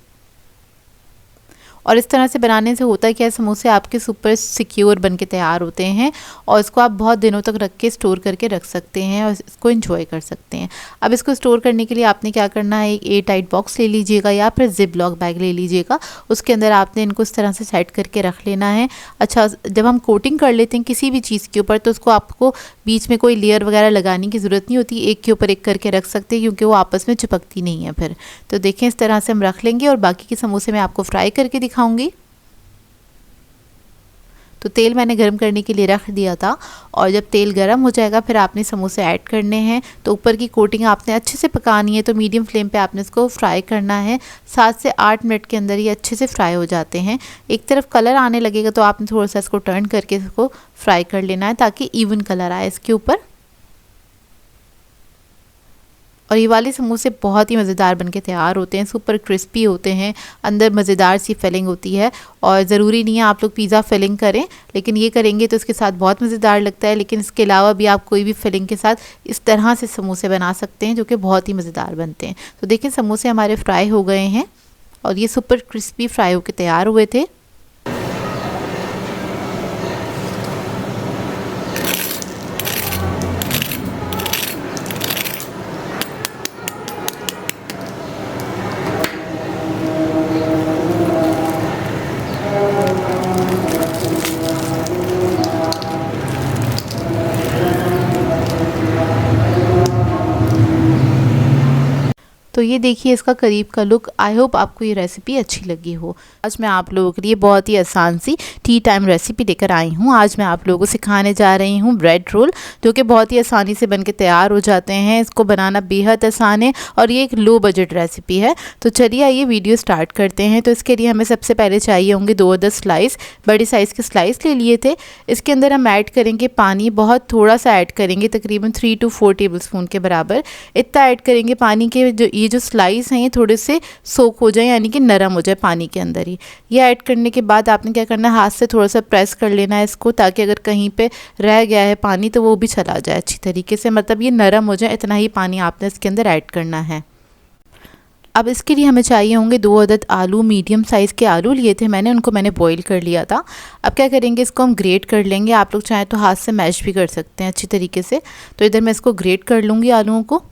और इस तरह से बनाने से होता है क्या है, समोसे आपके सुपर सिक्योर बन के तैयार होते हैं और इसको आप बहुत दिनों तक रख के स्टोर करके रख सकते हैं और इसको एंजॉय कर सकते हैं। अब इसको स्टोर करने के लिए आपने क्या करना है, एक एयर टाइट बॉक्स ले लीजिएगा या फिर जिप लॉक बैग ले लीजिएगा। उसके अंदर आपने इनको इस तरह से सेट करके रख लेना है। अच्छा, जब हम कोटिंग कर लेते हैं किसी भी चीज़ के ऊपर, तो उसको आपको बीच में कोई लेयर वगैरह लगाने की ज़रूरत नहीं होती, एक के ऊपर एक करके रख सकते हैं क्योंकि वो आपस में चिपकती नहीं है फिर। तो देखें इस तरह से हम रख लेंगे और बाकी के समोसे मैं आपको फ्राई करके दिखाऊंगी। तो तेल मैंने गर्म करने के लिए रख दिया था और जब तेल गर्म हो जाएगा फिर आपने समोसे ऐड करने हैं। तो ऊपर की कोटिंग आपने अच्छे से पकानी है, तो मीडियम फ्लेम पे आपने इसको फ्राई करना है। 7 से 8 मिनट के अंदर ये अच्छे से फ्राई हो जाते हैं। एक तरफ कलर आने लगेगा तो आपने थोड़ा सा इसको टर्न करके इसको फ्राई कर लेना है ताकि इवन कलर आए इसके ऊपर। और ये वाले समोसे बहुत ही मज़ेदार बनके तैयार होते हैं, सुपर क्रिस्पी होते हैं, अंदर मज़ेदार सी फिलिंग होती है। और ज़रूरी नहीं है आप लोग पिज़्ज़ा फिलिंग करें, लेकिन ये करेंगे तो इसके साथ बहुत मज़ेदार लगता है। लेकिन इसके अलावा भी आप कोई भी फिलिंग के साथ इस तरह से समोसे बना सकते हैं जो कि बहुत ही मज़ेदार बनते हैं। तो देखिए समोसे हमारे फ्राई हो गए हैं और ये सुपर क्रिस्पी फ्राई होकर तैयार हुए थे। तो ये देखिए इसका करीब का लुक। आई होप आपको ये रेसिपी अच्छी लगी हो। आज मैं आप लोगों के लिए बहुत ही आसान सी टी टाइम रेसिपी लेकर आई हूँ। आज मैं आप लोगों को सिखाने जा रही हूँ ब्रेड रोल, जो कि बहुत ही आसानी से बनके तैयार हो जाते हैं। इसको बनाना बेहद आसान है और ये एक लो बजट रेसिपी है। तो चलिए आइए वीडियो स्टार्ट करते हैं। तो इसके लिए हमें सबसे पहले चाहिए होंगे 2 अदर स्लाइस, बड़ी साइज़ के स्लाइस ले लिए थे। इसके अंदर हम ऐड करेंगे पानी, बहुत थोड़ा सा ऐड करेंगे, तकरीबन 3 to 4 टेबल स्पून के बराबर। इतना ऐड करेंगे पानी के ये जो स्लाइस हैं ये थोड़े से सोक हो जाए, यानी कि नरम हो जाए पानी के अंदर ही। ये ऐड करने के बाद आपने क्या करना है, हाथ से थोड़ा सा प्रेस कर लेना है इसको, ताकि अगर कहीं पे रह गया है पानी तो वो भी चला जाए अच्छी तरीके से, मतलब ये नरम हो जाए, इतना ही पानी आपने इसके अंदर ऐड करना है। अब इसके लिए हमें चाहिए होंगे 2 अदद आलू, मीडियम साइज़ के आलू लिए थे मैंने, उनको मैंने बॉईल कर लिया था। अब क्या करेंगे, इसको हम ग्रेट कर लेंगे। आप लोग चाहें तो हाथ से मैश भी कर सकते हैं अच्छी तरीके से। तो इधर मैं इसको ग्रेट कर लूँगी आलूओं को।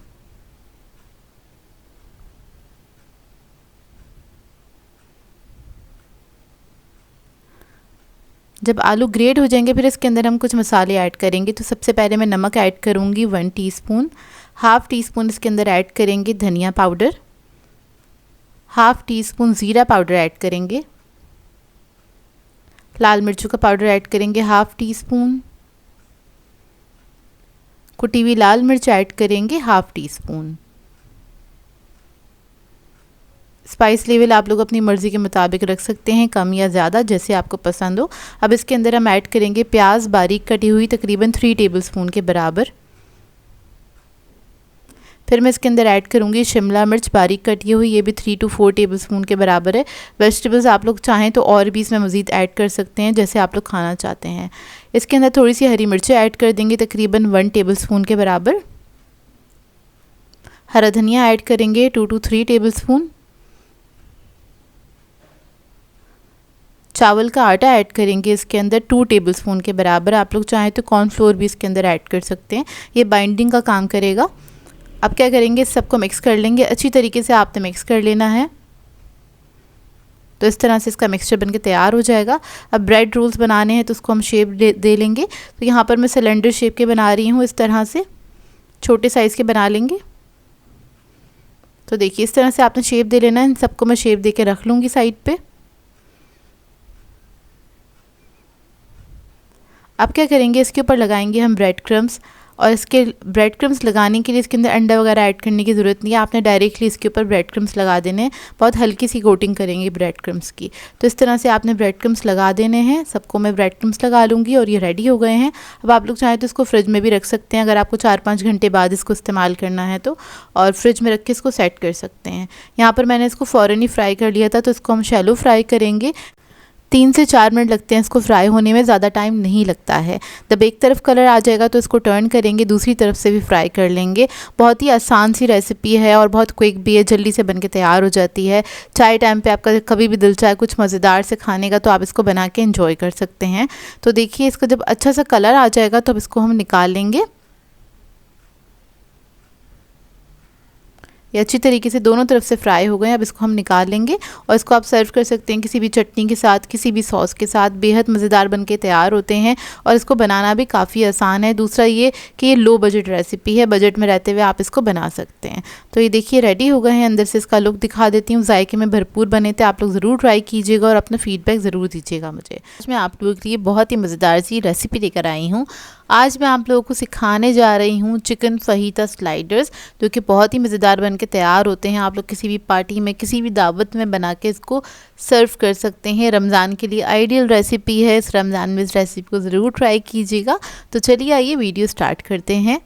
जब आलू ग्रेट हो जाएंगे फिर इसके अंदर हम कुछ मसाले ऐड करेंगे। तो सबसे पहले मैं नमक ऐड करूँगी 1 टीस्पून। 1/2 टीस्पून इसके अंदर ऐड करेंगे धनिया पाउडर। 1/2 टीस्पून ज़ीरा पाउडर ऐड करेंगे। लाल मिर्चों का पाउडर ऐड करेंगे 1/2 टीस्पून। कुटी हुई लाल मिर्च ऐड करेंगे 1/2 टीस्पून। स्पाइस लेवल आप लोग अपनी मर्ज़ी के मुताबिक रख सकते हैं, कम या ज़्यादा जैसे आपको पसंद हो। अब इसके अंदर हम ऐड करेंगे प्याज बारीक कटी हुई, तकरीबन 3 टेबल स्पून के बराबर। फिर मैं इसके अंदर ऐड करूँगी शिमला मिर्च बारीक कटी हुई, ये भी 3 to 4 टेबल स्पून के बराबर है। वेजिटेबल्स आप लोग चाहें तो और भी इसमें मज़ीद ऐड कर सकते हैं, जैसे आप लोग खाना चाहते हैं। इसके अंदर थोड़ी सी हरी मिर्चें ऐड कर देंगे, तकरीबन 1 टेबल स्पून के बराबर। हरा धनिया ऐड करेंगे 2 to 3 टेबल स्पून। चावल का आटा ऐड करेंगे इसके अंदर 2 टेबलस्पून के बराबर। आप लोग चाहें तो कॉर्नफ्लोर भी इसके अंदर ऐड कर सकते हैं, ये बाइंडिंग का काम करेगा। अब क्या करेंगे, इस सबको मिक्स कर लेंगे, अच्छी तरीके से आपने मिक्स कर लेना है। तो इस तरह से इसका मिक्सचर बनके तैयार हो जाएगा। अब ब्रेड रोल्स बनाने हैं तो उसको हम शेप दे लेंगे। तो यहाँ पर मैं सिलेंडर शेप के बना रही हूँ, इस तरह से छोटे साइज़ के बना लेंगे। तो देखिए इस तरह से आपने शेप दे लेना है। इन सबको मैं शेप दे के रख लूँगी साइड पे। अब क्या करेंगे, इसके ऊपर लगाएंगे हम ब्रेड क्रम्स, और इसके ब्रेड क्रम्स लगाने के लिए इसके अंदर अंडा वगैरह ऐड करने की ज़रूरत नहीं है, आपने डायरेक्टली इसके ऊपर ब्रेड क्रम्स लगा देने हैं। बहुत हल्की सी कोटिंग करेंगे ब्रेड क्रम्स की। तो इस तरह से आपने ब्रेड क्रम्स लगा देने हैं। सबको मैं ब्रेड क्रम्स लगा लूँगी और ये रेडी हो गए हैं। अब आप लोग चाहें तो इसको फ्रिज में भी रख सकते हैं, अगर आपको 4-5 घंटे बाद इसको इस्तेमाल करना है तो, और फ्रिज में रख के इसको सेट कर सकते हैं। यहाँ पर मैंने इसको फ़ौरन ही फ्राई कर लिया था, तो इसको हम शैलो फ्राई करेंगे। 3 से 4 मिनट लगते हैं इसको फ्राई होने में, ज़्यादा टाइम नहीं लगता है। जब एक तरफ कलर आ जाएगा तो इसको टर्न करेंगे, दूसरी तरफ से भी फ्राई कर लेंगे। बहुत ही आसान सी रेसिपी है और बहुत क्विक भी है, जल्दी से बनके तैयार हो जाती है। चाय टाइम पे आपका कभी भी दिल चाहे कुछ मज़ेदार से खाने का, तो आप इसको बना के एंजॉय कर सकते हैं। तो देखिए इसका जब अच्छा सा कलर आ जाएगा तो अब इसको हम निकाल लेंगे। ये अच्छी तरीके से दोनों तरफ से फ्राई हो गए। अब इसको हम निकाल लेंगे और इसको आप सर्व कर सकते हैं किसी भी चटनी के साथ, किसी भी सॉस के साथ। बेहद मज़ेदार बनके तैयार होते हैं और इसको बनाना भी काफ़ी आसान है। दूसरा ये कि ये लो बजट रेसिपी है, बजट में रहते हुए आप इसको बना सकते हैं। तो ये देखिए रेडी हो गए हैं। अंदर से इसका लुक दिखा देती हूँ। जायके में भरपूर बने थे, आप लोग ज़रूर ट्राई कीजिएगा और अपना फीडबैक ज़रूर दीजिएगा मुझे। आज मैं आप लोगों के लिए बहुत ही मज़ेदार सी रेसिपी लेकर आई हूँ। आज मैं आप लोगों को सिखाने जा रही हूँ चिकन फहीता स्लाइडर्स, जो कि बहुत ही मज़ेदार बनके तैयार होते हैं। आप लोग किसी भी पार्टी में, किसी भी दावत में बना के इसको सर्व कर सकते हैं। रमज़ान के लिए आइडियल रेसिपी है। इस रमज़ान में इस रेसिपी को ज़रूर ट्राई कीजिएगा। तो चलिए आइए वीडियो स्टार्ट करते हैं।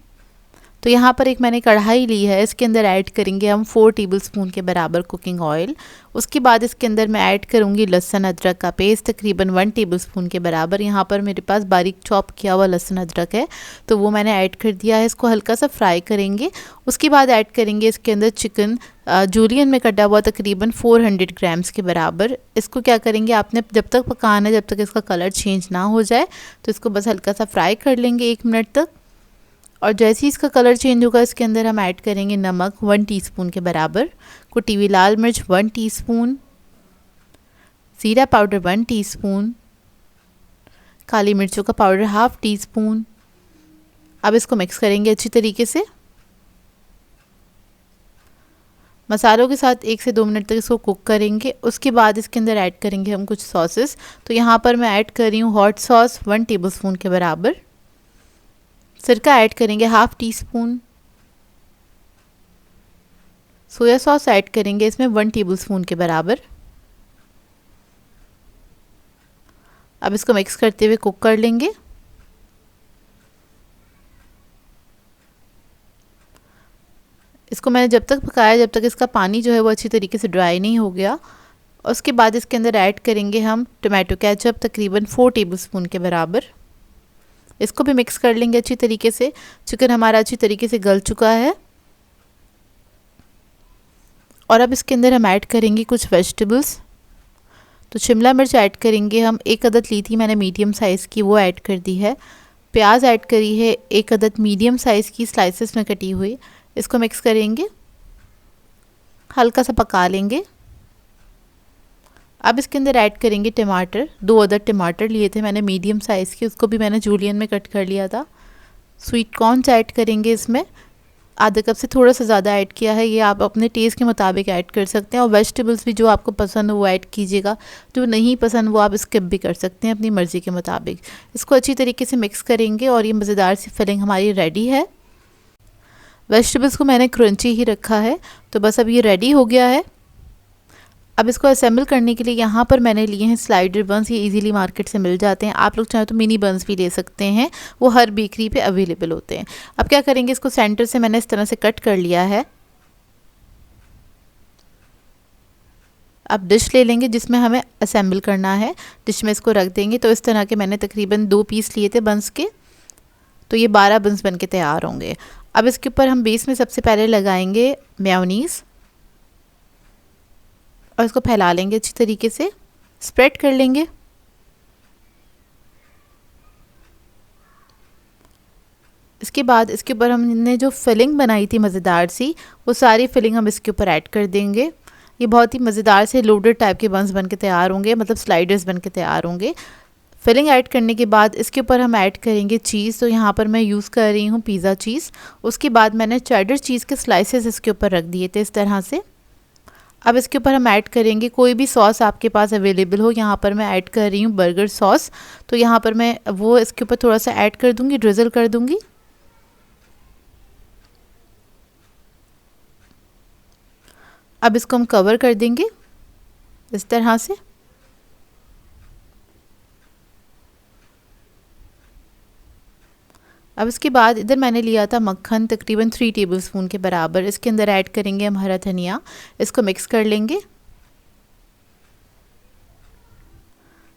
तो यहाँ पर एक मैंने कढ़ाई ली है, इसके अंदर ऐड करेंगे हम 4 टेबलस्पून के बराबर कुकिंग ऑयल। उसके बाद इसके अंदर मैं ऐड करूँगी लहसुन अदरक का पेस्ट, तकरीबन 1 टेबलस्पून के बराबर। यहाँ पर मेरे पास बारीक चॉप किया हुआ लहसुन अदरक है, तो वो मैंने ऐड कर दिया है। इसको हल्का सा फ्राई करेंगे। उसके बाद ऐड करेंगे इसके अंदर चिकन जूलियन में कटा हुआ, तकरीबन 400 ग्राम्स के बराबर। इसको क्या करेंगे, आपने जब तक पकाना है जब तक इसका कलर चेंज ना हो जाए, तो इसको बस हल्का सा फ्राई कर लेंगे 1 मिनट तक। और जैसे ही इसका कलर चेंज होगा, इसके अंदर हम ऐड करेंगे नमक 1 टीस्पून के बराबर, कुटी हुई लाल मिर्च 1 टीस्पून, ज़ीरा पाउडर 1 टीस्पून, काली मिर्चों का पाउडर 1/2 टीस्पून। अब इसको मिक्स करेंगे अच्छी तरीके से। मसालों के साथ 1 से 2 मिनट तक इसको कुक करेंगे। उसके बाद इसके अंदर ऐड करेंगे हम कुछ सॉसेस। तो यहाँ पर मैं ऐड कर रही हूँ हॉट सॉस 1 टेबलस्पून के बराबर, सिरका ऐड करेंगे 1/2 टीस्पून, सोया सॉस ऐड करेंगे इसमें 1 टेबलस्पून के बराबर। अब इसको मिक्स करते हुए कुक कर लेंगे। इसको मैंने जब तक पकाया जब तक इसका पानी जो है वो अच्छी तरीके से ड्राई नहीं हो गया। उसके बाद इसके अंदर ऐड करेंगे हम टोमेटो केचप, तकरीबन 4 टेबलस्पून के बराबर। इसको भी मिक्स कर लेंगे अच्छी तरीके से। चिकन हमारा अच्छी तरीके से गल चुका है। और अब इसके अंदर हम ऐड करेंगे कुछ वेजिटेबल्स। तो शिमला मिर्च ऐड करेंगे हम, 1 अदद ली थी मैंने मीडियम साइज़ की, वो ऐड कर दी है। प्याज ऐड करी है 1 अदद मीडियम साइज़ की, स्लाइसेस में कटी हुई। इसको मिक्स करेंगे, हल्का सा पका लेंगे। अब इसके अंदर ऐड करेंगे टमाटर, 2 अदद टमाटर लिए थे मैंने मीडियम साइज़ के, उसको भी मैंने जूलियन में कट कर लिया था। स्वीट कॉर्न्स ऐड करेंगे इसमें, आधा कप से थोड़ा सा ज़्यादा ऐड किया है। ये आप अपने टेस्ट के मुताबिक ऐड कर सकते हैं। और वेजिटेबल्स भी जो आपको पसंद हो वो ऐड कीजिएगा, जो नहीं पसंद वो आप स्किप भी कर सकते हैं अपनी मर्ज़ी के मुताबिक। इसको अच्छी तरीके से मिक्स करेंगे और ये मज़ेदार सी फिलिंग हमारी रेडी है। वेजिटेबल्स को मैंने क्रंची ही रखा है, तो बस अब ये रेडी हो गया है। अब इसको असेंबल करने के लिए यहाँ पर मैंने लिए हैं स्लाइडर बंस। ये इजीली मार्केट से मिल जाते हैं। आप लोग चाहें तो मिनी बंस भी ले सकते हैं, वो हर बेकरी पे अवेलेबल होते हैं। अब क्या करेंगे, इसको सेंटर से मैंने इस तरह से कट कर लिया है। अब डिश ले लेंगे जिसमें हमें असेंबल करना है, डिश में इसको रख देंगे। तो इस तरह के मैंने तकरीबन 2 पीस लिए थे बंस के, तो ये 12 बंस बन के तैयार होंगे। अब इसके ऊपर हम बेस में सबसे पहले लगाएंगे मेयोनीज़ और इसको फैला लेंगे अच्छी तरीके से, स्प्रेड कर लेंगे। इसके बाद इसके ऊपर हमने जो फिलिंग बनाई थी मज़ेदार सी, वो सारी फिलिंग हम इसके ऊपर ऐड कर देंगे। ये बहुत ही मज़ेदार से लोडेड टाइप के बंस बन के तैयार होंगे, मतलब स्लाइडर्स बन के तैयार होंगे। फिलिंग ऐड करने के बाद इसके ऊपर हम ऐड करेंगे चीज़। तो यहाँ पर मैं यूज़ कर रही हूँ पिज़्ज़ा चीज़। उसके बाद मैंने चेडर चीज़ के स्लाइसेस इसके ऊपर रख दिए थे इस तरह से। अब इसके ऊपर हम ऐड करेंगे कोई भी सॉस आपके पास अवेलेबल हो। यहाँ पर मैं ऐड कर रही हूँ बर्गर सॉस, तो यहाँ पर मैं वो इसके ऊपर थोड़ा सा ऐड कर दूँगी, ड्रिज़ल कर दूँगी। अब इसको हम कवर कर देंगे इस तरह से। अब इसके बाद इधर मैंने लिया था मक्खन, तकरीबन 3 टेबलस्पून के बराबर। इसके अंदर ऐड करेंगे हम हरा धनिया, इसको मिक्स कर लेंगे।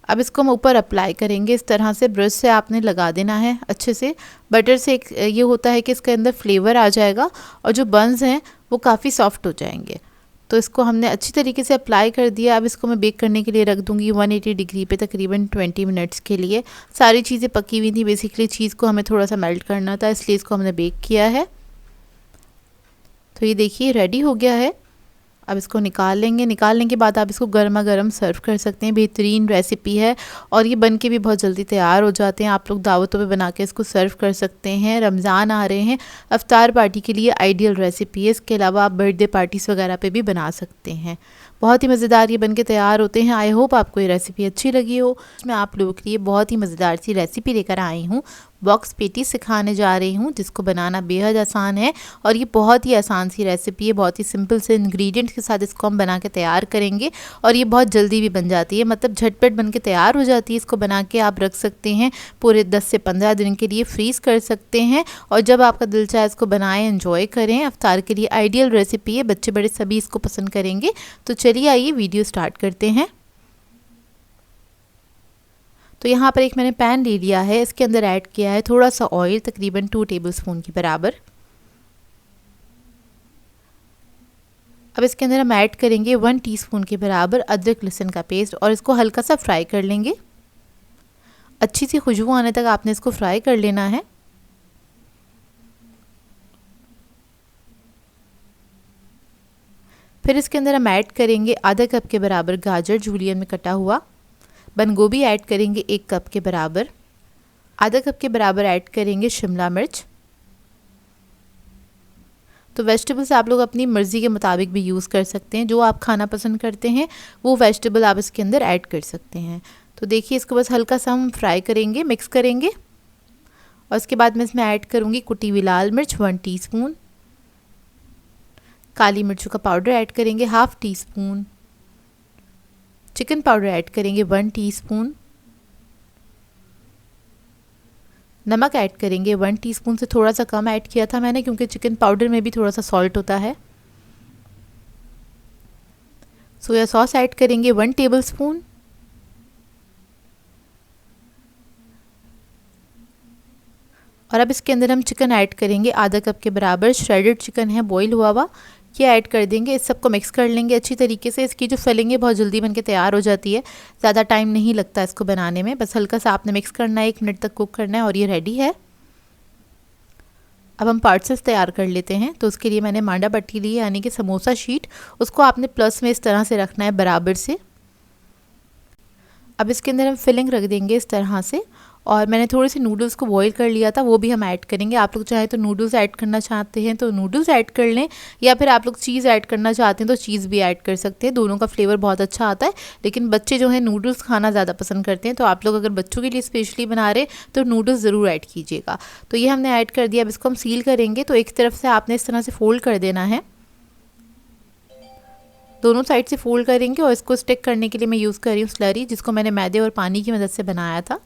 अब इसको हम ऊपर अप्लाई करेंगे इस तरह से, ब्रश से आपने लगा देना है अच्छे से। बटर से एक ये होता है कि इसके अंदर फ्लेवर आ जाएगा और जो बंस हैं वो काफ़ी सॉफ्ट हो जाएंगे। तो इसको हमने अच्छी तरीके से अप्लाई कर दिया। अब इसको मैं बेक करने के लिए रख दूंगी 180 डिग्री पे तकरीबन 20 मिनट्स के लिए। सारी चीज़ें पकी हुई थी, बेसिकली चीज़ को हमें थोड़ा सा मेल्ट करना था, इसलिए इसको हमने बेक किया है। तो ये देखिए रेडी हो गया है। अब इसको निकाल लेंगे। निकालने के बाद आप इसको गर्मा गर्म सर्व कर सकते हैं। बेहतरीन रेसिपी है और ये बन के भी बहुत जल्दी तैयार हो जाते हैं। आप लोग दावतों पे बना के इसको सर्व कर सकते हैं। रमज़ान आ रहे हैं, अफ्तार पार्टी के लिए आइडियल रेसिपी है। इसके अलावा आप बर्थडे पार्टीज़ वगैरह पे भी बना सकते हैं। बहुत ही मज़ेदार ये बन के तैयार होते हैं। आई होप आपको ये रेसिपी अच्छी लगी हो। मैं आप लोगों के लिए बहुत ही मज़ेदार सी रेसिपी लेकर आई हूँ। बॉक्स पेटी सिखाने जा रही हूँ जिसको बनाना बेहद आसान है और ये बहुत ही आसान सी रेसिपी है। बहुत ही सिंपल से इंग्रेडिएंट्स के साथ इसको हम बना के तैयार करेंगे और ये बहुत जल्दी भी बन जाती है, मतलब झटपट बन के तैयार हो जाती है। इसको बना के आप रख सकते हैं, पूरे 10 से 15 दिन के लिए फ्रीज़ कर सकते हैं और जब आपका दिल चाहे इसको बनाएं, एंजॉय करें। अफ्तार के लिए आइडियल रेसिपी है, बच्चे बड़े सभी इसको पसंद करेंगे। तो चलिए आइए वीडियो स्टार्ट करते हैं। तो यहाँ पर एक मैंने पैन ले लिया है, इसके अंदर ऐड किया है थोड़ा सा ऑयल, तकरीबन 2 टेबलस्पून के बराबर। अब इसके अंदर हम ऐड करेंगे 1 टीस्पून के बराबर अदरक लहसुन का पेस्ट और इसको हल्का सा फ्राई कर लेंगे। अच्छी सी खुशबू आने तक आपने इसको फ्राई कर लेना है। फिर इसके अंदर हम ऐड करेंगे आधा कप के बराबर गाजर जूलियन में कटा हुआ। बंद गोभी ऐड करेंगे 1 कप के बराबर। आधा कप के बराबर ऐड करेंगे शिमला मिर्च। तो वेजिटेबल्स आप लोग अपनी मर्ज़ी के मुताबिक भी यूज़ कर सकते हैं। जो आप खाना पसंद करते हैं वो वेजिटेबल आप इसके अंदर ऐड कर सकते हैं। तो देखिए इसको बस हल्का सा हम फ्राई करेंगे, मिक्स करेंगे और इसके बाद मैं इसमें ऐड करूँगी कुटी हुई लाल मिर्च 1 टीस्पून। काली मिर्चों का पाउडर ऐड करेंगे 1/2 टीस्पून। चिकन पाउडर ऐड करेंगे 1 टीस्पून। नमक ऐड करेंगे 1 टीस्पून से थोड़ा सा कम ऐड किया था मैंने, क्योंकि चिकन पाउडर में भी थोड़ा सा सॉल्ट होता है। सोया सॉस ऐड करेंगे 1 टेबलस्पून। और अब इसके अंदर हम चिकन ऐड करेंगे आधा कप के बराबर। श्रेडेड चिकन है, बॉईल हुआ हुआ, ये ऐड कर देंगे। इस सबको मिक्स कर लेंगे अच्छी तरीके से। इसकी जो फिलिंग है बहुत जल्दी बन के तैयार हो जाती है, ज़्यादा टाइम नहीं लगता इसको बनाने में। बस हल्का सा आपने मिक्स करना है, 1 मिनट तक कुक करना है और ये रेडी है। अब हम पार्सल्स तैयार कर लेते हैं। तो उसके लिए मैंने मांडा पट्टी ली है, यानी कि समोसा शीट। उसको आपने प्लस में इस तरह से रखना है बराबर से। अब इसके अंदर हम फिलिंग रख देंगे इस तरह से। और मैंने थोड़े से नूडल्स को बॉईल कर लिया था, वो भी हम ऐड करेंगे। आप लोग चाहे तो नूडल्स ऐड करना चाहते हैं तो नूडल्स ऐड कर लें, या फिर आप लोग चीज़ ऐड करना चाहते हैं तो चीज़ भी ऐड कर सकते हैं। दोनों का फ्लेवर बहुत अच्छा आता है, लेकिन बच्चे जो है नूडल्स खाना ज़्यादा पसंद करते हैं। तो आप लोग अगर बच्चों के लिए स्पेशली बना रहे तो नूडल्स ज़रूर ऐड कीजिएगा। तो ये हमने ऐड कर दिया। अब इसको हम सील करेंगे। तो एक तरफ से आपने इस तरह से फोल्ड कर देना है, दोनों साइड से फोल्ड करेंगे। और इसको स्टिक करने के लिए मैं यूज़ कर रही हूँ स्लरी, जिसको मैंने मैदे और पानी की मदद से बनाया था।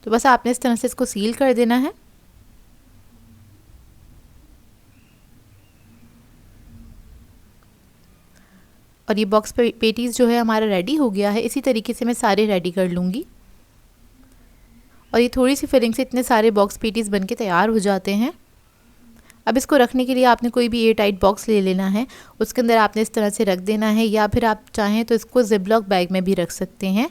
तो बस आपने इस तरह से इसको सील कर देना है। और ये बॉक्स पेटीज़ जो है हमारा रेडी हो गया है। इसी तरीके से मैं सारे रेडी कर लूँगी। और ये थोड़ी सी फिलिंग से इतने सारे बॉक्स पेटीज़ बन के तैयार हो जाते हैं। अब इसको रखने के लिए आपने कोई भी एयर टाइट बॉक्स ले लेना है, उसके अंदर आपने इस तरह से रख देना है, या फिर आप चाहें तो इसको जिपलॉक बैग में भी रख सकते हैं।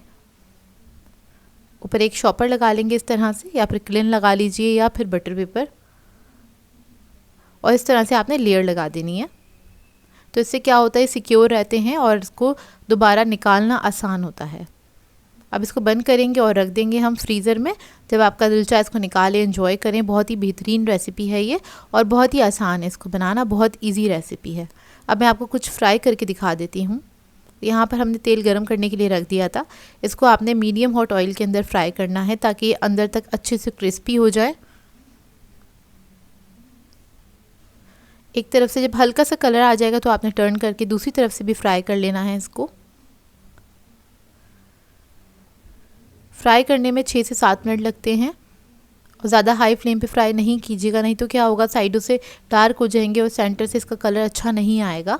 ऊपर एक शॉपर लगा लेंगे इस तरह से, या फिर क्लिन लगा लीजिए या फिर बटर पेपर, और इस तरह से आपने लेयर लगा देनी है। तो इससे क्या होता है, सिक्योर रहते हैं और इसको दोबारा निकालना आसान होता है। अब इसको बंद करेंगे और रख देंगे हम फ्रीज़र में। जब आपका दिल चाहे इसको निकालें, एंजॉय करें। बहुत ही बेहतरीन रेसिपी है ये और बहुत ही आसान है इसको बनाना, बहुत इजी रेसिपी है। अब मैं आपको कुछ फ्राई करके दिखा देती हूँ। यहाँ पर हमने तेल गरम करने के लिए रख दिया था। इसको आपने मीडियम हॉट ऑयल के अंदर फ्राई करना है ताकि ये अंदर तक अच्छे से क्रिस्पी हो जाए। एक तरफ से जब हल्का सा कलर आ जाएगा तो आपने टर्न करके दूसरी तरफ से भी फ्राई कर लेना है। इसको फ्राई करने में 6 से 7 मिनट लगते हैं और ज़्यादा हाई फ्लेम पे फ्राई नहीं कीजिएगा, नहीं तो क्या होगा, साइडों से डार्क हो जाएंगे और सेंटर से इसका कलर अच्छा नहीं आएगा।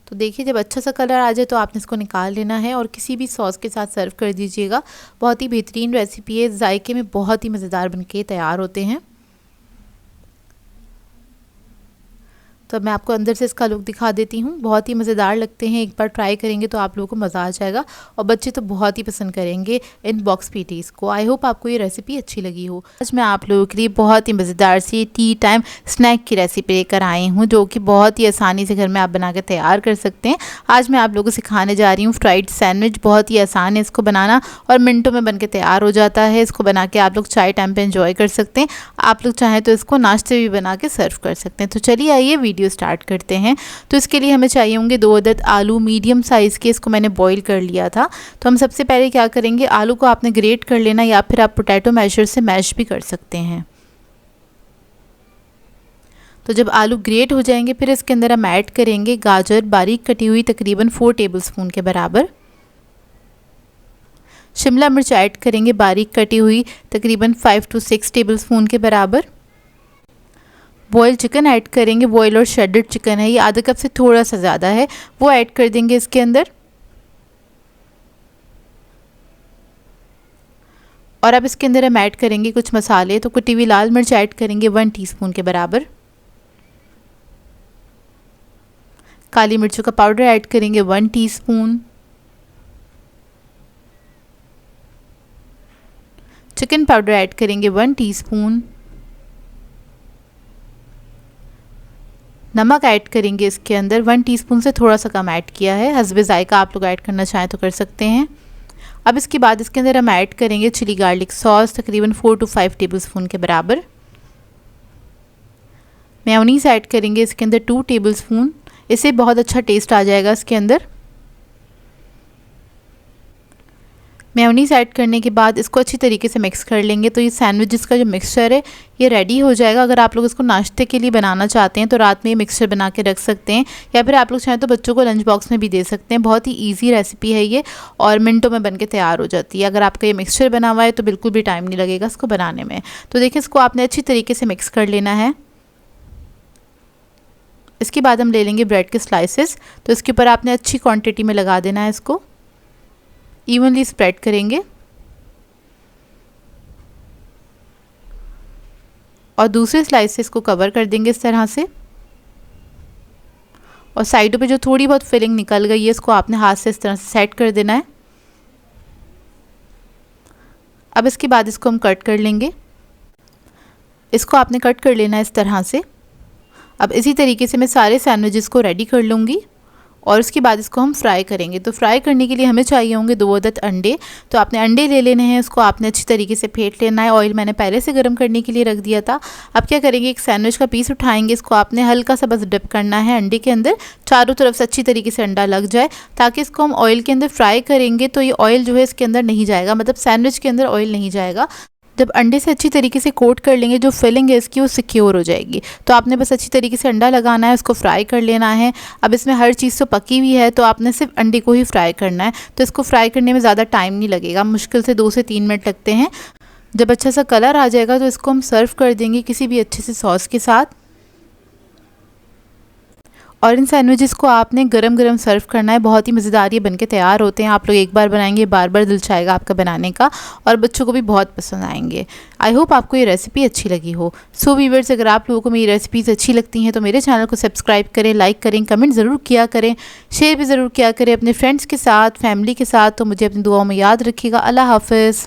तो देखिए जब अच्छा सा कलर आ जाए तो आपने इसको निकाल लेना है और किसी भी सॉस के साथ सर्व कर दीजिएगा। बहुत ही बेहतरीन रेसिपी है, जायके में बहुत ही मज़ेदार बनके तैयार होते हैं। तो मैं आपको अंदर से इसका लुक दिखा देती हूँ। बहुत ही मज़ेदार लगते हैं, एक बार ट्राई करेंगे तो आप लोगों को मज़ा आ जाएगा और बच्चे तो बहुत ही पसंद करेंगे इन बॉक्स पेटीज़ को। आई होप आपको ये रेसिपी अच्छी लगी हो। आज मैं आप लोगों के लिए बहुत ही मज़ेदार सी टी टाइम स्नैक की रेसिपी लेकर आई हूँ, जो कि बहुत ही आसानी से घर में आप बना कर तैयार कर सकते हैं। आज मैं आप लोगों को सिखाने जा रही हूँ फ्राइड सैंडविच। बहुत ही आसान है इसको बनाना और मिनटों में बन के तैयार हो जाता है। इसको बना के आप लोग चाय टाइम पर एंजॉय कर सकते हैं। आप लोग चाहें तो इसको नाश्ते भी बना के सर्व कर सकते हैं। तो चलिए आइए वीडियो स्टार्ट करते हैं। तो इसके लिए हमें चाहिए होंगे 2 अदद आलू मीडियम साइज़ के। इसको मैंने बॉईल कर लिया था। तो हम सबसे पहले क्या करेंगे, आलू को आपने ग्रेट कर लेना या फिर आप पोटैटो मैशर से मैश भी कर सकते हैं। तो जब आलू ग्रेट हो जाएंगे फिर इसके अंदर हम ऐड करेंगे गाजर बारीक कटी हुई तकरीबन 4 टेबलस्पून के बराबर। शिमला मिर्च ऐड करेंगे बारीक कटी हुई तकरीबन 5 to 6 टेबलस्पून के बराबर। बॉयल चिकन ऐड करेंगे, बॉयल और शेडेड चिकन है, ये आधा कप से थोड़ा सा ज़्यादा है, वो ऐड कर देंगे इसके अंदर। और अब इसके अंदर हम ऐड करेंगे कुछ मसाले। तो कुटी हुई लाल मिर्च ऐड करेंगे 1 टीस्पून के बराबर। काली मिर्चों का पाउडर ऐड करेंगे 1 टीस्पून। चिकन पाउडर ऐड करेंगे 1 टीस्पून। नमक ऐड करेंगे इसके अंदर 1 टीस्पून से थोड़ा सा कम ऐड किया है, हस्बे जायका आप लोग ऐड करना चाहें तो कर सकते हैं। अब इसके बाद इसके अंदर हम ऐड करेंगे चिली गार्लिक सॉस तकरीबन 4 to 5 टेबलस्पून के बराबर। मेयोनीज़ ऐड करेंगे इसके अंदर 2 टेबलस्पून, इससे बहुत अच्छा टेस्ट आ जाएगा इसके अंदर। मेयोनीज़ ऐड करने के बाद इसको अच्छी तरीके से मिक्स कर लेंगे। तो ये सैंडविचेस का जो मिक्सचर है ये रेडी हो जाएगा। अगर आप लोग इसको नाश्ते के लिए बनाना चाहते हैं तो रात में ये मिक्सचर बना के रख सकते हैं, या फिर आप लोग चाहें तो बच्चों को लंच बॉक्स में भी दे सकते हैं। बहुत ही इजी रेसिपी है ये और मिनटों में बन के तैयार हो जाती है। अगर आपका ये मिक्सचर बना हुआ है तो बिल्कुल भी टाइम नहीं लगेगा इसको बनाने में। तो देखिए इसको आपने अच्छी तरीके से मिक्स कर लेना है। इसके बाद हम ले लेंगे ब्रेड के स्लाइसेस। तो इसके ऊपर आपने अच्छी क्वांटिटी में लगा देना है, इसको इवनली स्प्रेड करेंगे और दूसरे स्लाइसेस को कवर कर देंगे इस तरह से। और साइडों पे जो थोड़ी बहुत फिलिंग निकल गई है इसको आपने हाथ से इस तरह से सेट कर देना है। अब इसके बाद इसको हम कट कर लेंगे। इसको आपने कट कर लेना है इस तरह से। अब इसी तरीके से मैं सारे सैंडविचेस को रेडी कर लूँगी और उसके बाद इसको हम फ्राई करेंगे। तो फ्राई करने के लिए हमें चाहिए होंगे 2 अदद अंडे। तो आपने अंडे ले लेने हैं, उसको आपने अच्छी तरीके से फेंट लेना है। ऑयल मैंने पहले से गर्म करने के लिए रख दिया था। अब क्या करेंगे, एक सैंडविच का पीस उठाएंगे, इसको आपने हल्का सा बस डिप करना है अंडे के अंदर, चारों तरफ से अच्छी तरीके से अंडा लग जाए, ताकि इसको हम ऑयल के अंदर फ्राई करेंगे तो ये ऑयल जो है इसके अंदर नहीं जाएगा, मतलब सैंडविच के अंदर ऑयल नहीं जाएगा। जब अंडे से अच्छी तरीके से कोट कर लेंगे, जो फिलिंग है इसकी वो सिक्योर हो जाएगी। तो आपने बस अच्छी तरीके से अंडा लगाना है, उसको फ्राई कर लेना है। अब इसमें हर चीज़ तो पकी हुई है, तो आपने सिर्फ अंडे को ही फ्राई करना है। तो इसको फ्राई करने में ज़्यादा टाइम नहीं लगेगा, मुश्किल से 2 से 3 मिनट लगते हैं। जब अच्छा सा कलर आ जाएगा तो इसको हम सर्व कर देंगे किसी भी अच्छे से सॉस के साथ। और इन सैंडविचेस को आपने गरम गरम सर्व करना है। बहुत ही मज़ेदार ये बनके तैयार होते हैं। आप लोग एक बार बनाएंगे, बार बार दिल चाहेगा आपका बनाने का, और बच्चों को भी बहुत पसंद आएंगे। आई होप आपको ये रेसिपी अच्छी लगी हो। सो व्यूअर्स, अगर आप लोगों को मेरी रेसिपीज़ अच्छी लगती हैं तो मेरे चैनल को सब्सक्राइब करें, लाइक करें, कमेंट ज़रूर किया करें, शेयर भी ज़रूर किया करें अपने फ्रेंड्स के साथ, फैमिली के साथ। तो मुझे अपनी दुआओं में याद रखिएगा। अल्लाह हाफ़िज़।